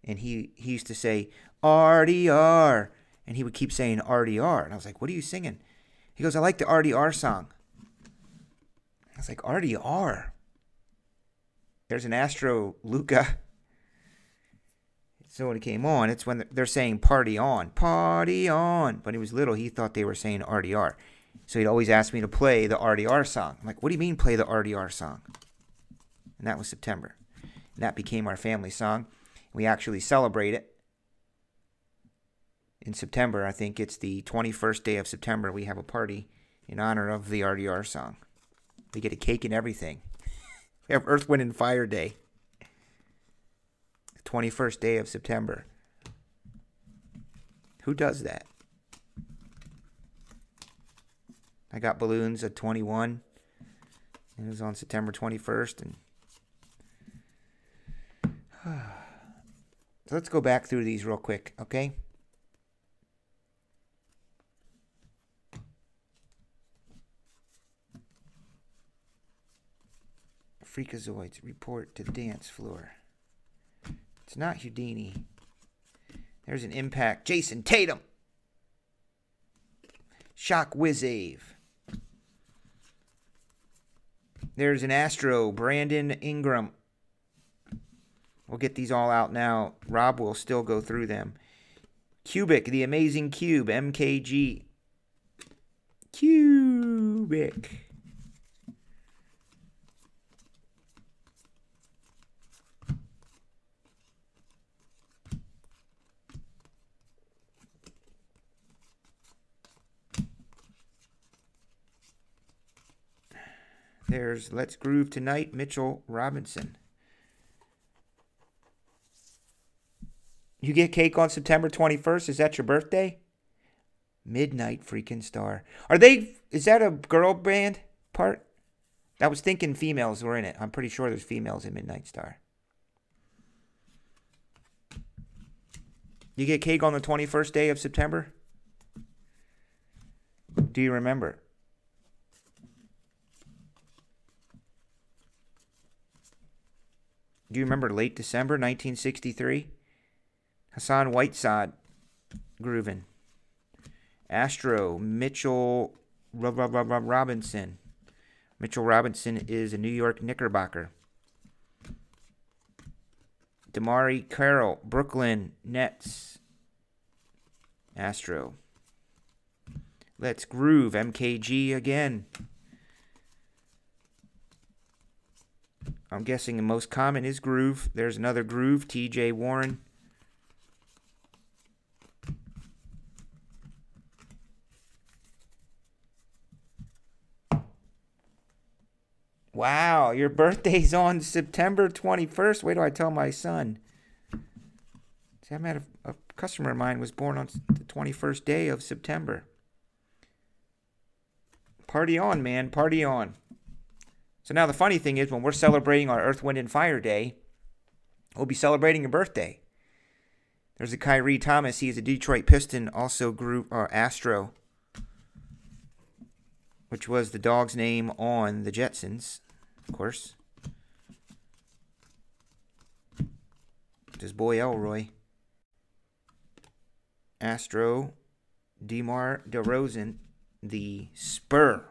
And he used to say, RDR. And he would keep saying RDR. And I was like, what are you singing? He goes, I like the RDR song. I was like, RDR? There's an Astro Luca. So when it came on, it's when they're saying party on. Party on. But when he was little, he thought they were saying RDR. So he'd always ask me to play the RDR song. I'm like, what do you mean play the RDR song? And that was September. And that became our family song. We actually celebrate it in September. I think it's the 21st day of September. We have a party in honor of the RDR song. We get a cake and everything. We have Earth, Wind, and Fire Day. The 21st day of September. Who does that? I got balloons at 21. And it was on September 21st. And so let's go back through these real quick, okay? Freakazoids, report to the dance floor. It's not Houdini. There's an Impact. Jason Tatum. Shock Wizave. There's an Astro. Brandon Ingram. We'll get these all out now. Rob will still go through them. Cubic, the Amazing Cube. MKG. Cubic. There's Let's Groove Tonight, Mitchell Robinson. You get cake on September 21st? Is that your birthday? Midnight Freaking Star. Is that a girl band part? I was thinking females were in it. I'm pretty sure there's females in Midnight Star. You get cake on the 21st day of September? Do you remember? Do you remember late December 1963? Hassan Whiteside grooving. Astro, Mitchell Robinson. Mitchell Robinson is a New York Knickerbocker. Damari Carroll, Brooklyn Nets. Astro. Let's Groove, MKG again. I'm guessing the most common is Groove. There's another Groove, TJ Warren. Wow, your birthday's on September 21st. Wait till I tell my son. See, I'm at a customer of mine was born on the 21st day of September. Party on, man. Party on. So now the funny thing is when we're celebrating our Earth, Wind, and Fire Day, we'll be celebrating your birthday. There's a Kyrie Thomas. He is a Detroit Piston, also Astro, which was the dog's name on the Jetsons, of course. This boy Elroy. Astro, DeMar DeRozan, the Spur.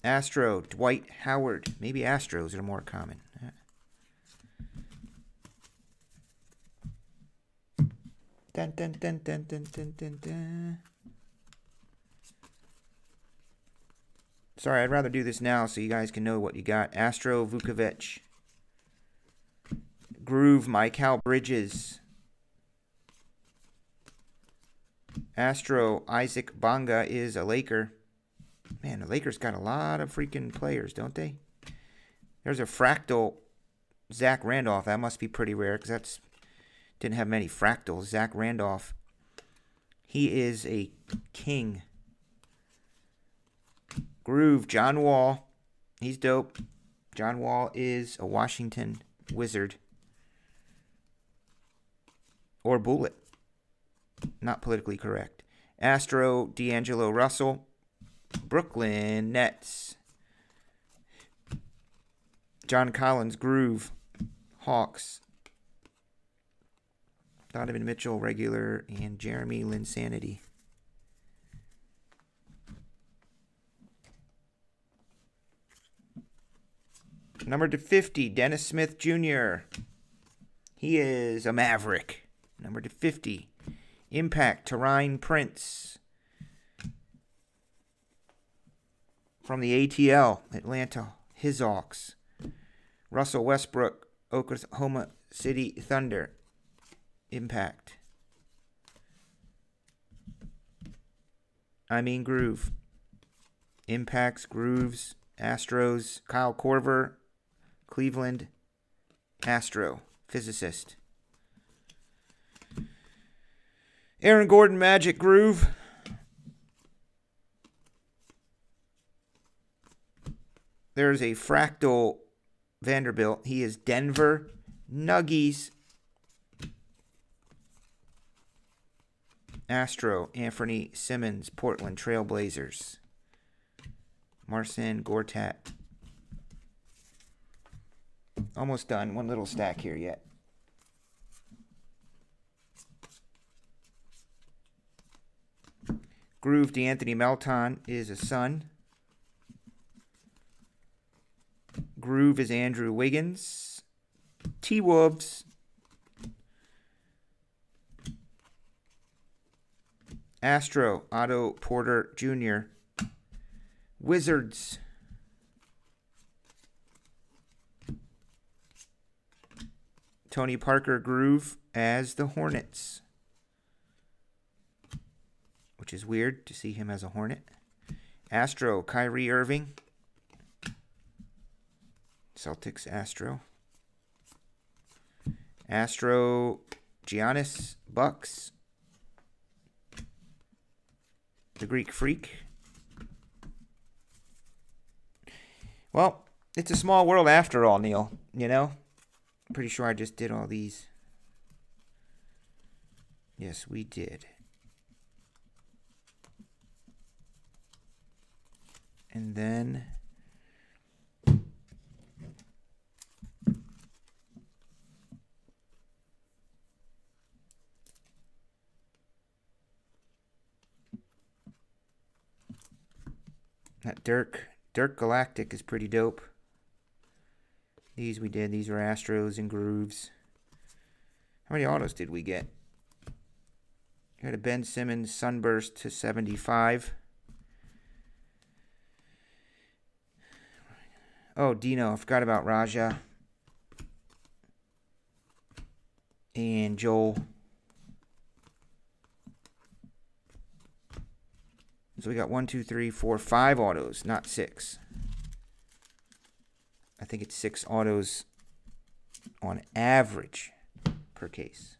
Astro, Dwight Howard. Maybe Astros are more common. Dun, dun, dun, dun, dun, dun, dun, dun. Sorry, I'd rather do this now so you guys can know what you got. Astro Vukovic. Groove, Mikal Bridges. Astro, Isaac Bonga is a Laker. Man, the Lakers got a lot of freaking players, don't they? There's a Fractal, Zach Randolph. That must be pretty rare because that's didn't have many fractals. Zach Randolph. He is a king. Groove, John Wall. He's dope. John Wall is a Washington Wizard. Or Bullet. Not politically correct. Astro, D'Angelo Russell. Brooklyn Nets. John Collins, Groove. Hawks. Donovan Mitchell, regular. And Jeremy Linsanity. Number to 50, Dennis Smith Jr. He is a Maverick. Number to 50, Impact, Terine Prince. From the ATL, Atlanta Hawks. Russell Westbrook, Oklahoma City Thunder. Impact. Groove. Impacts, Grooves, Astros, Kyle Korver, Cleveland, Astro, physicist. Aaron Gordon, Magic, Groove. There's a Fractal Vanderbilt. He is Denver Nuggies. Astro, Anthony Simmons, Portland Trail Blazers. Marcin Gortat. Almost done. One little stack here yet. Groove, D'Anthony Melton is a Sun. Groove is Andrew Wiggins. T-Wolves. Astro, Otto Porter Jr. Wizards. Tony Parker, Groove as the Hornets. Which is weird to see him as a Hornet. Astro, Kyrie Irving. Celtics, Astro. Astro, Giannis, Bucks. The Greek Freak. Well, it's a small world after all, Neil. You know? I'm pretty sure I just did all these. Yes, we did. And then that Dirk Galactic is pretty dope. These we did. These were Astros and Grooves. How many autos did we get? Got a Ben Simmons Sunburst to 75. Oh, Dino. I forgot about Raja. And Joel. So we got 1, 2, 3, 4, 5 autos, not 6. I think it's 6 autos on average per case.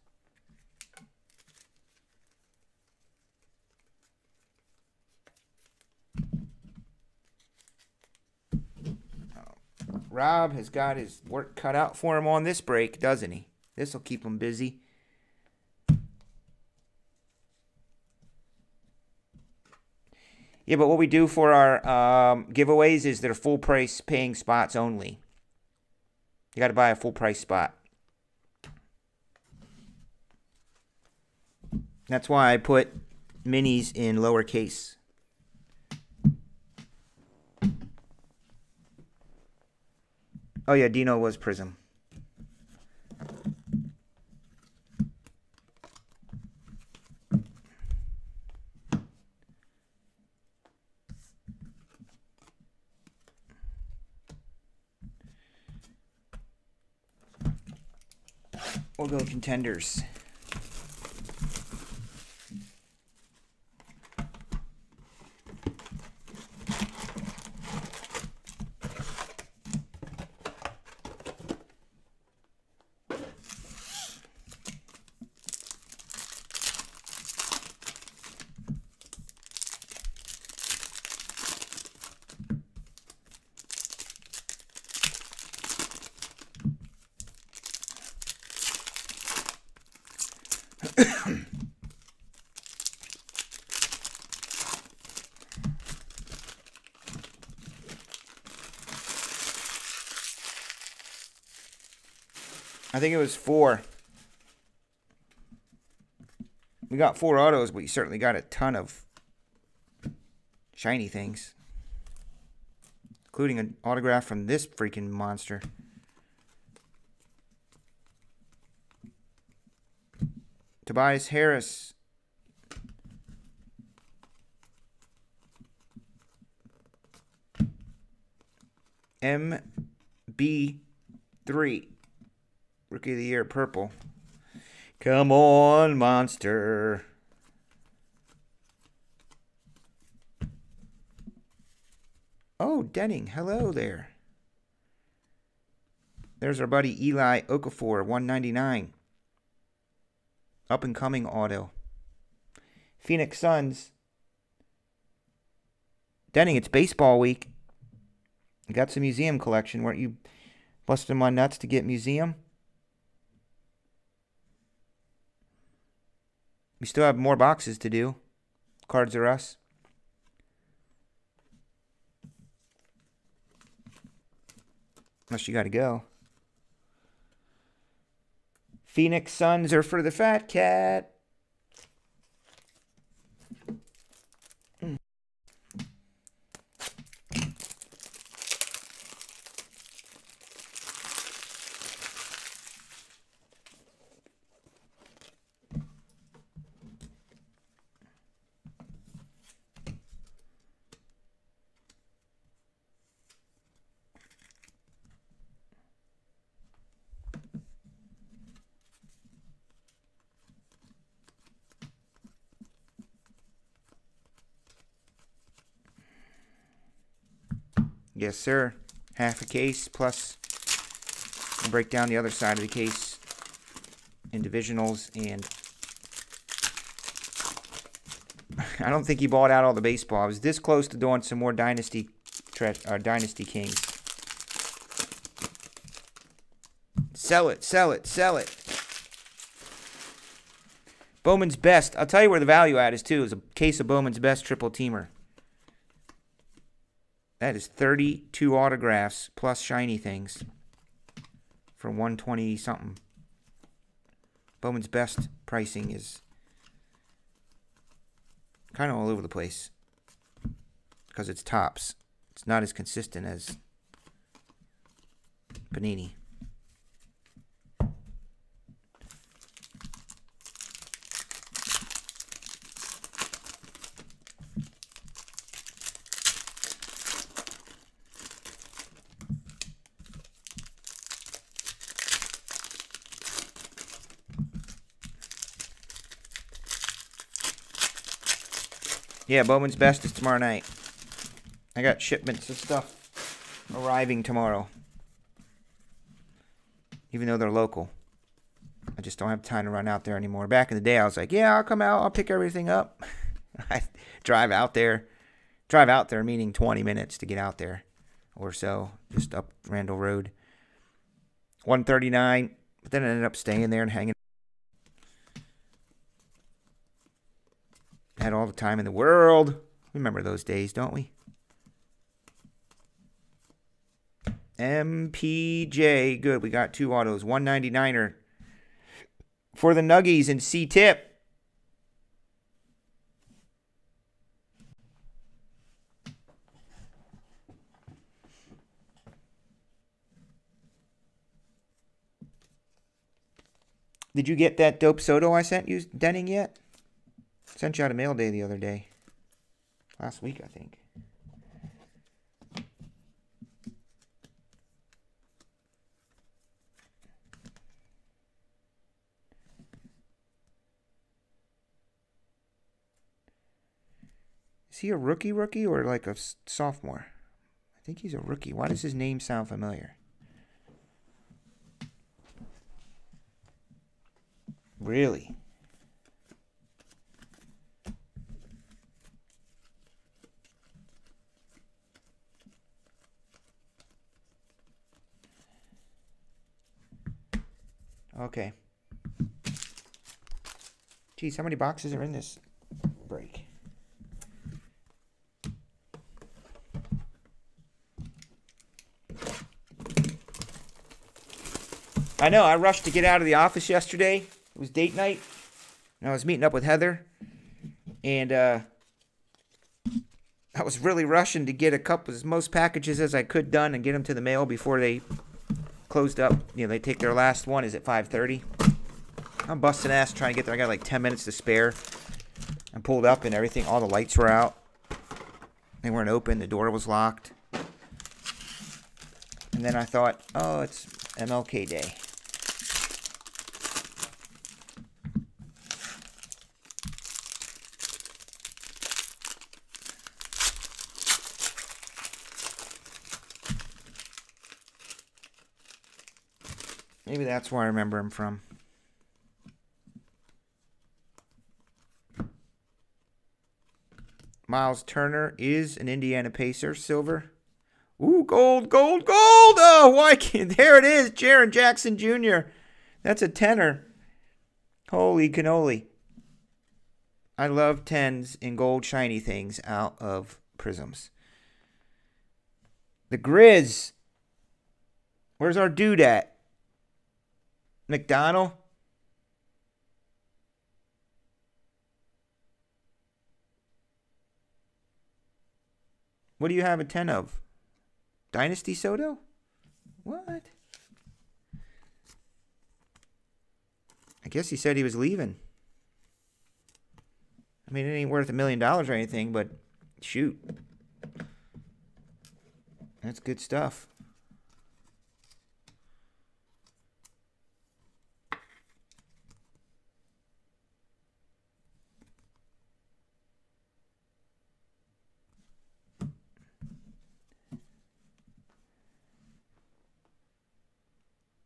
Rob has got his work cut out for him on this break, doesn't he? This will keep him busy. Yeah, but what we do for our giveaways is they're full price paying spots only. You got to buy a full price spot. That's why I put minis in lowercase. Oh yeah, Dino was Prism. We'll go contenders. I think it was 4. We got 4 autos, but you certainly got a ton of shiny things. Including an autograph from this freaking monster. Tobias Harris. MB3. Rookie of the Year, purple. Come on, monster. Oh, Denning. Hello there. There's our buddy Eli Okafor, 199. Up and coming auto. Phoenix Suns. Denning, it's baseball week. You got some museum collection. Weren't you busting my nuts to get museum? We still have more boxes to do. Cards Are Us. Unless you got to go. Phoenix Suns are for the fat cat. Yes, sir. Half a case plus we'll break down the other side of the case in divisionals, and I don't think he bought out all the baseball. I was this close to doing some more Dynasty Kings. Sell it, sell it, sell it. Bowman's Best. I'll tell you where the value at is, too, is a case of Bowman's Best triple teamer. That is 32 autographs plus shiny things for 120 something. Bowman's Best pricing is kind of all over the place because it's tops. It's not as consistent as Panini. Yeah, Bowman's Best is tomorrow night. I got shipments of stuff arriving tomorrow. Even though they're local. I just don't have time to run out there anymore. Back in the day, I was like, yeah, I'll come out. I'll pick everything up. I drive out there. Drive out there meaning 20 minutes to get out there or so. Just up Randall Road. 139. But then I ended up staying there and hanging. Had all the time in the world. Remember those days, don't we? MPJ. Good. We got 2 autos. 199er for the Nuggies and C-Tip. Did you get that dope Soto I sent you, Denning, yet? Sent you out a mail day the other day. Last week, I think. Is he a rookie or like a sophomore? I think he's a rookie. Why does his name sound familiar? Really? Okay. Geez, how many boxes are in this break? I know, I rushed to get out of the office yesterday. It was date night. And I was meeting up with Heather. And I was really rushing to get as most packages as I could done and get them to the mail before they closed up. You know, they take their last one is at 5:30. I'm busting ass trying to get there. I got like 10 minutes to spare. I pulled up and everything. All the lights were out. They weren't open. The door was locked. And then I thought, oh, it's MLK Day. Maybe that's where I remember him from. Miles Turner is an Indiana Pacer, silver. Ooh, gold, gold, gold! Oh, why can't... There it is, Jaren Jackson Jr. That's a tenner. Holy cannoli. I love 10s and gold shiny things out of Prisms. The Grizz. Where's our dude at? McDonald? What do you have a 10 of? Dynasty Soto? What? I guess he said he was leaving. I mean, it ain't worth $1 million or anything, but shoot. That's good stuff.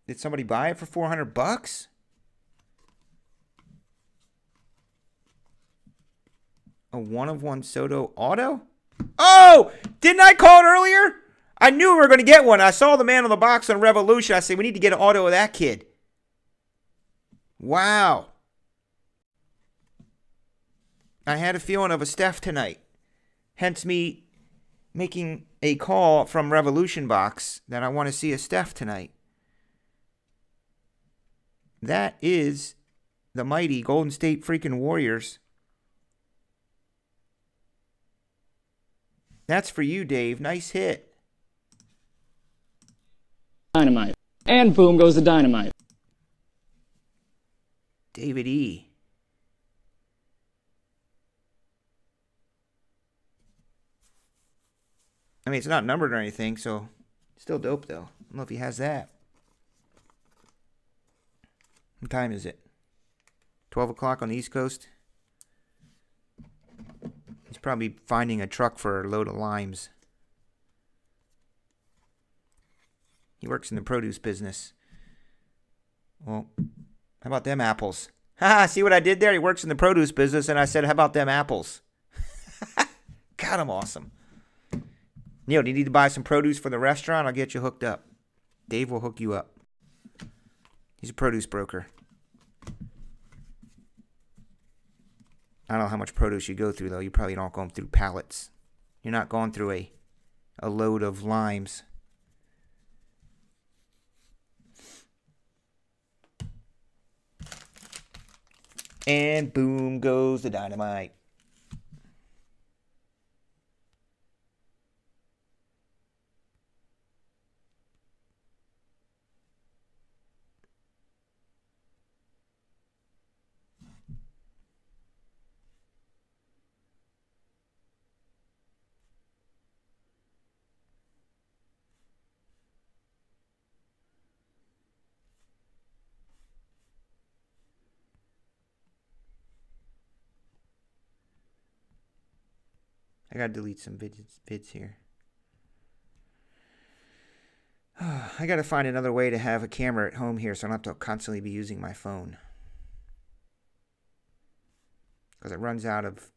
Did somebody buy it for 400 bucks? A one-of-one Soto auto? Oh! Didn't I call it earlier? I knew we were going to get one. I saw the man on the box on Revolution. I said, we need to get an auto of that kid. Wow. I had a feeling of a Steph tonight. Hence me making a call from Revolution box that I want to see a Steph tonight. That is the mighty Golden State freaking Warriors. That's for you, Dave. Nice hit. Dynamite. And boom goes the dynamite. David E. I mean, it's not numbered or anything, so still dope, though. I don't know if he has that. What time is it? 12 o'clock on the East Coast? He's probably finding a truck for a load of limes. He works in the produce business. Well, how about them apples? Ha! See what I did there? He works in the produce business, and I said, how about them apples? God, I'm awesome. Neil, do you need to buy some produce for the restaurant? I'll get you hooked up. Dave will hook you up. He's a produce broker. I don't know how much produce you go through, though. You probably don't go through pallets. You're not going through a load of limes. And boom goes the dynamite. I gotta delete some vids here. I gotta find another way to have a camera at home here so I don't have to constantly be using my phone. Because it runs out of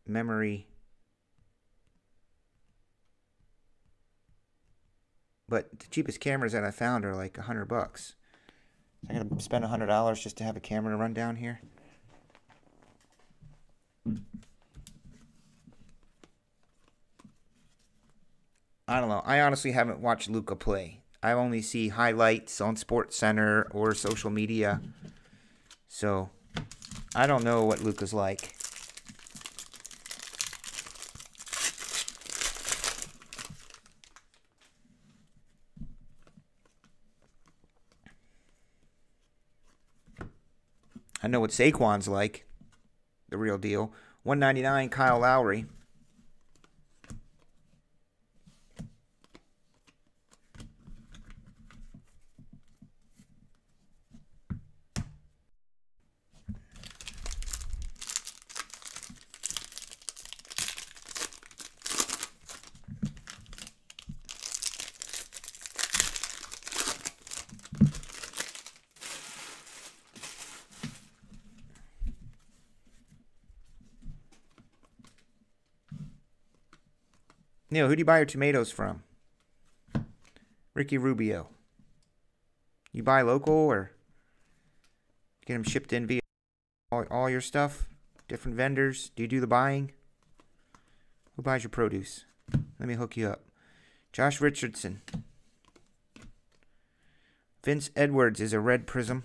memory. But the cheapest cameras that I found are like $100. I gotta spend $100 just to have a camera to run down here. I don't know. I honestly haven't watched Luka play. I only see highlights on Sports Center or social media. So, I don't know what Luka's like. I know what Saquon's like. The real deal. 199 Kyle Lowry. Neil, who do you buy your tomatoes from? Ricky Rubio. You buy local or get them shipped in via all your stuff? Different vendors? Do you do the buying? Who buys your produce? Let me hook you up. Josh Richardson. Vince Edwards is a red prism.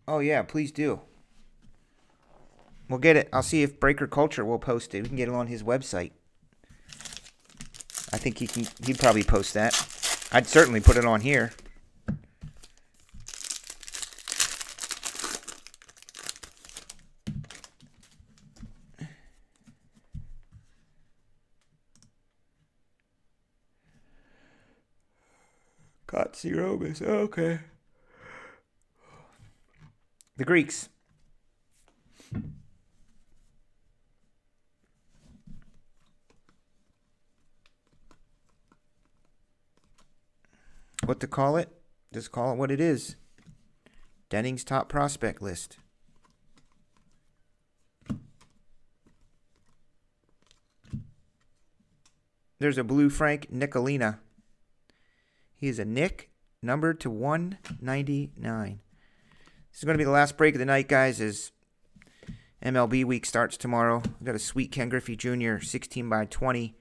Oh, yeah, please do. We'll get it. I'll see if Breaker Culture will post it. We can get it on his website. I think he'd probably post that. I'd certainly put it on here. Katsirogus. Okay. The Greeks. What to call it? Just call it what it is. Denning's top prospect list. There's a blue Frank Nicolina. He is a Nick, numbered to 199. This is going to be the last break of the night, guys, as MLB week starts tomorrow. We've got a sweet Ken Griffey Jr. 16 by 20.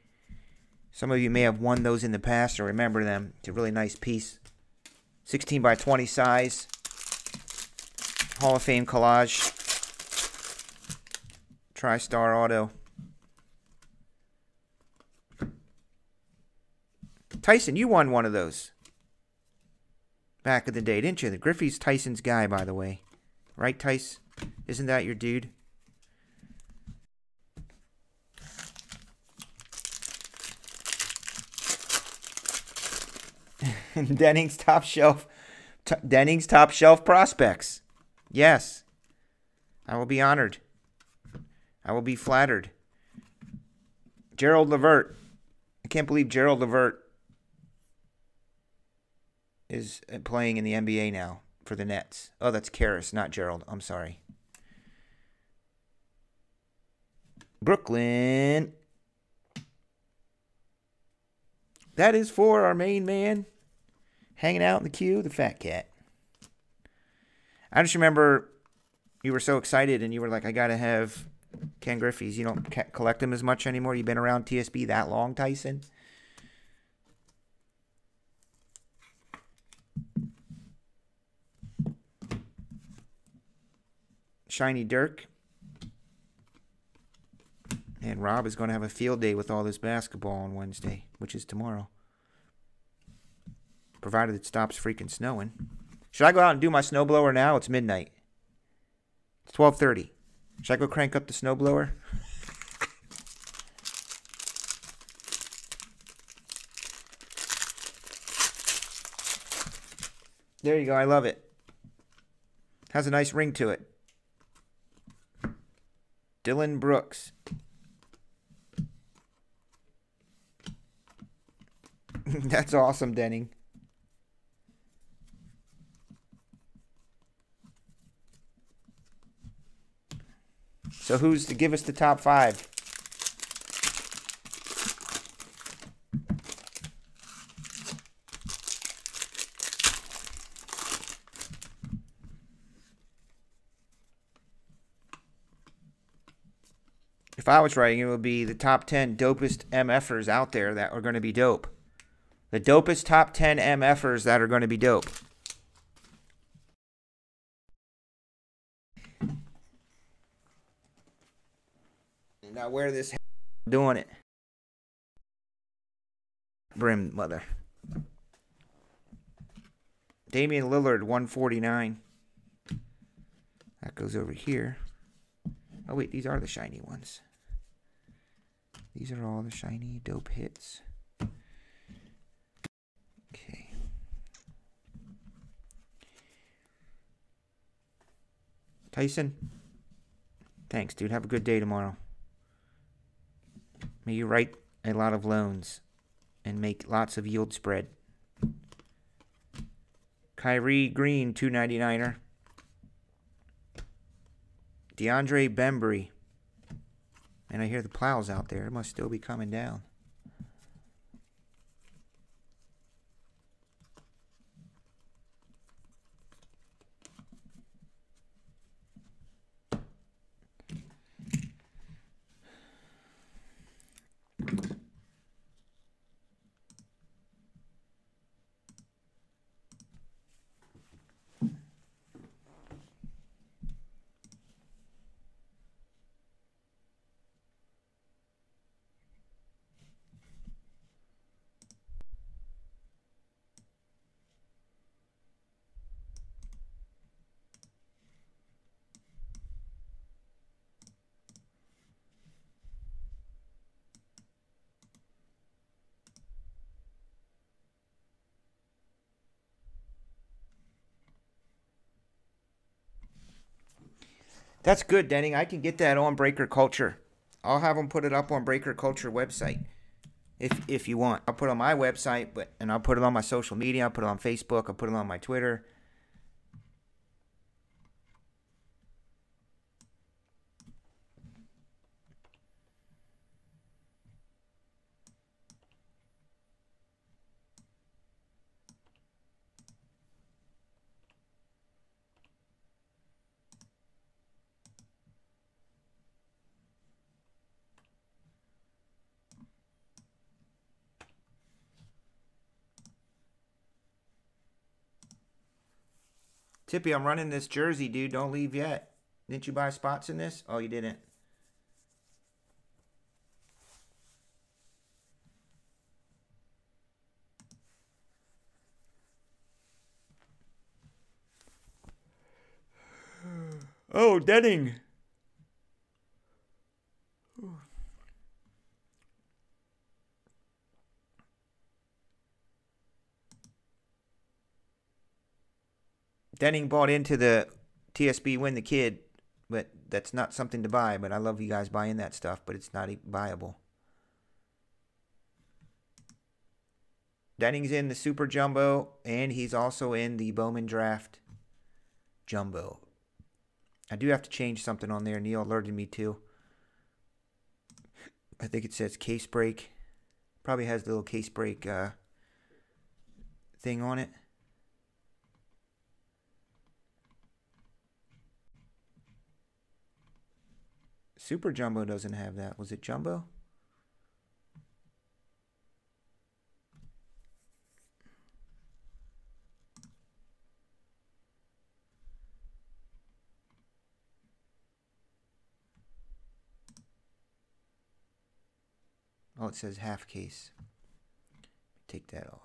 Some of you may have won those in the past or remember them. It's a really nice piece. 16 by 20 size. Hall of Fame collage. TriStar Auto. Tyson, you won one of those back in the day, didn't you? The Griffey's Tyson's guy, by the way. Right, Tice? Isn't that your dude? Denning's top shelf. Denning's top shelf prospects. Yes. I will be honored. I will be flattered. Gerald Levert. I can't believe Gerald Levert is playing in the NBA now for the Nets. Oh, that's Karras, not Gerald. I'm sorry. Brooklyn. That is for our main man hanging out in the queue, the fat cat. I just remember you were so excited and you were like, I got to have Ken Griffey's. You don't collect them as much anymore. You've been around TSB that long, Tyson? Shiny Dirk. And Rob is going to have a field day with all this basketball on Wednesday, which is tomorrow. Provided it stops freaking snowing. Should I go out and do my snowblower now? It's midnight. It's 12:30. Should I go crank up the snowblower? There you go. I love it. Has a nice ring to it. Dylan Brooks. That's awesome, Denning. So who's to give us the top five? If I was writing, it would be the top 10 dopest MFers out there that are going to be dope. The dopest top 10 MFers that are going to be dope. Now wear this doing it. Brim mother. Damian Lillard, 149. That goes over here. Oh, wait, these are the shiny ones. These are all the shiny dope hits. Okay. Tyson, thanks, dude. Have a good day tomorrow. May you write a lot of loans and make lots of yield spread. Kyrie Green, 299er. DeAndre Bembry. And I hear the plows out there. It must still be coming down. That's good, Denning. I can get that on Breaker Culture. I'll have them put it up on Breaker Culture website if you want. I'll put it on my website, and I'll put it on my social media. I'll put it on Facebook. I'll put it on my Twitter. Tippy, I'm running this jersey, dude. Don't leave yet. Didn't you buy spots in this? Oh, you didn't. Oh, Denning. Denning bought into the TSB Win the Kid, but that's not something to buy. But I love you guys buying that stuff, but it's not buyable. Denning's in the Super Jumbo, and he's also in the Bowman Draft Jumbo. I do have to change something on there. Neil alerted me to. I think it says case break. Probably has the little case break thing on it. Super Jumbo doesn't have that. Was it Jumbo? Oh, it says half case. Take that off.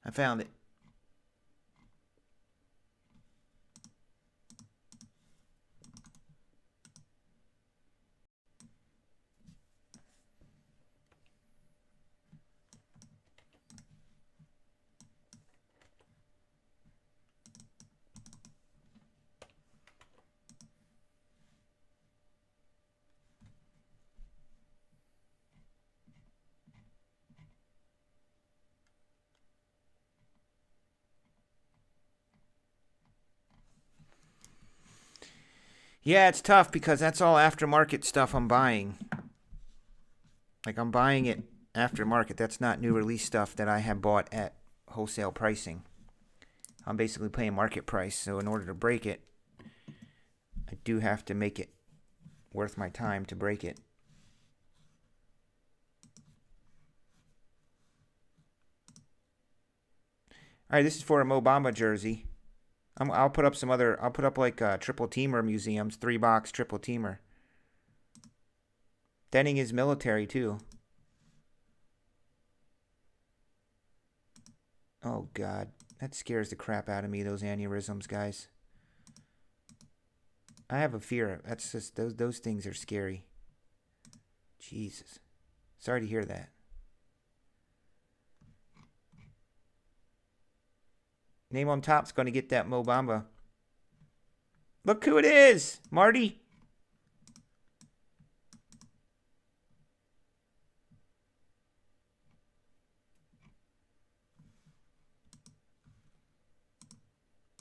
I found it. Yeah, it's tough because that's all aftermarket stuff I'm buying. Like, I'm buying it aftermarket. That's not new release stuff that I have bought at wholesale pricing. I'm basically paying market price. So in order to break it, I do have to make it worth my time to break it. All right, this is for a Mo Bamba jersey. I'll put up some other. I'll put up like triple teamer museums, 3-box triple teamer. Denning is military too. Oh God, that scares the crap out of me. Those aneurysms, guys. I have a fear. That's just those things are scary. Jesus, sorry to hear that. Name on top's going to get that Mo Bamba. Look who it is, Marty.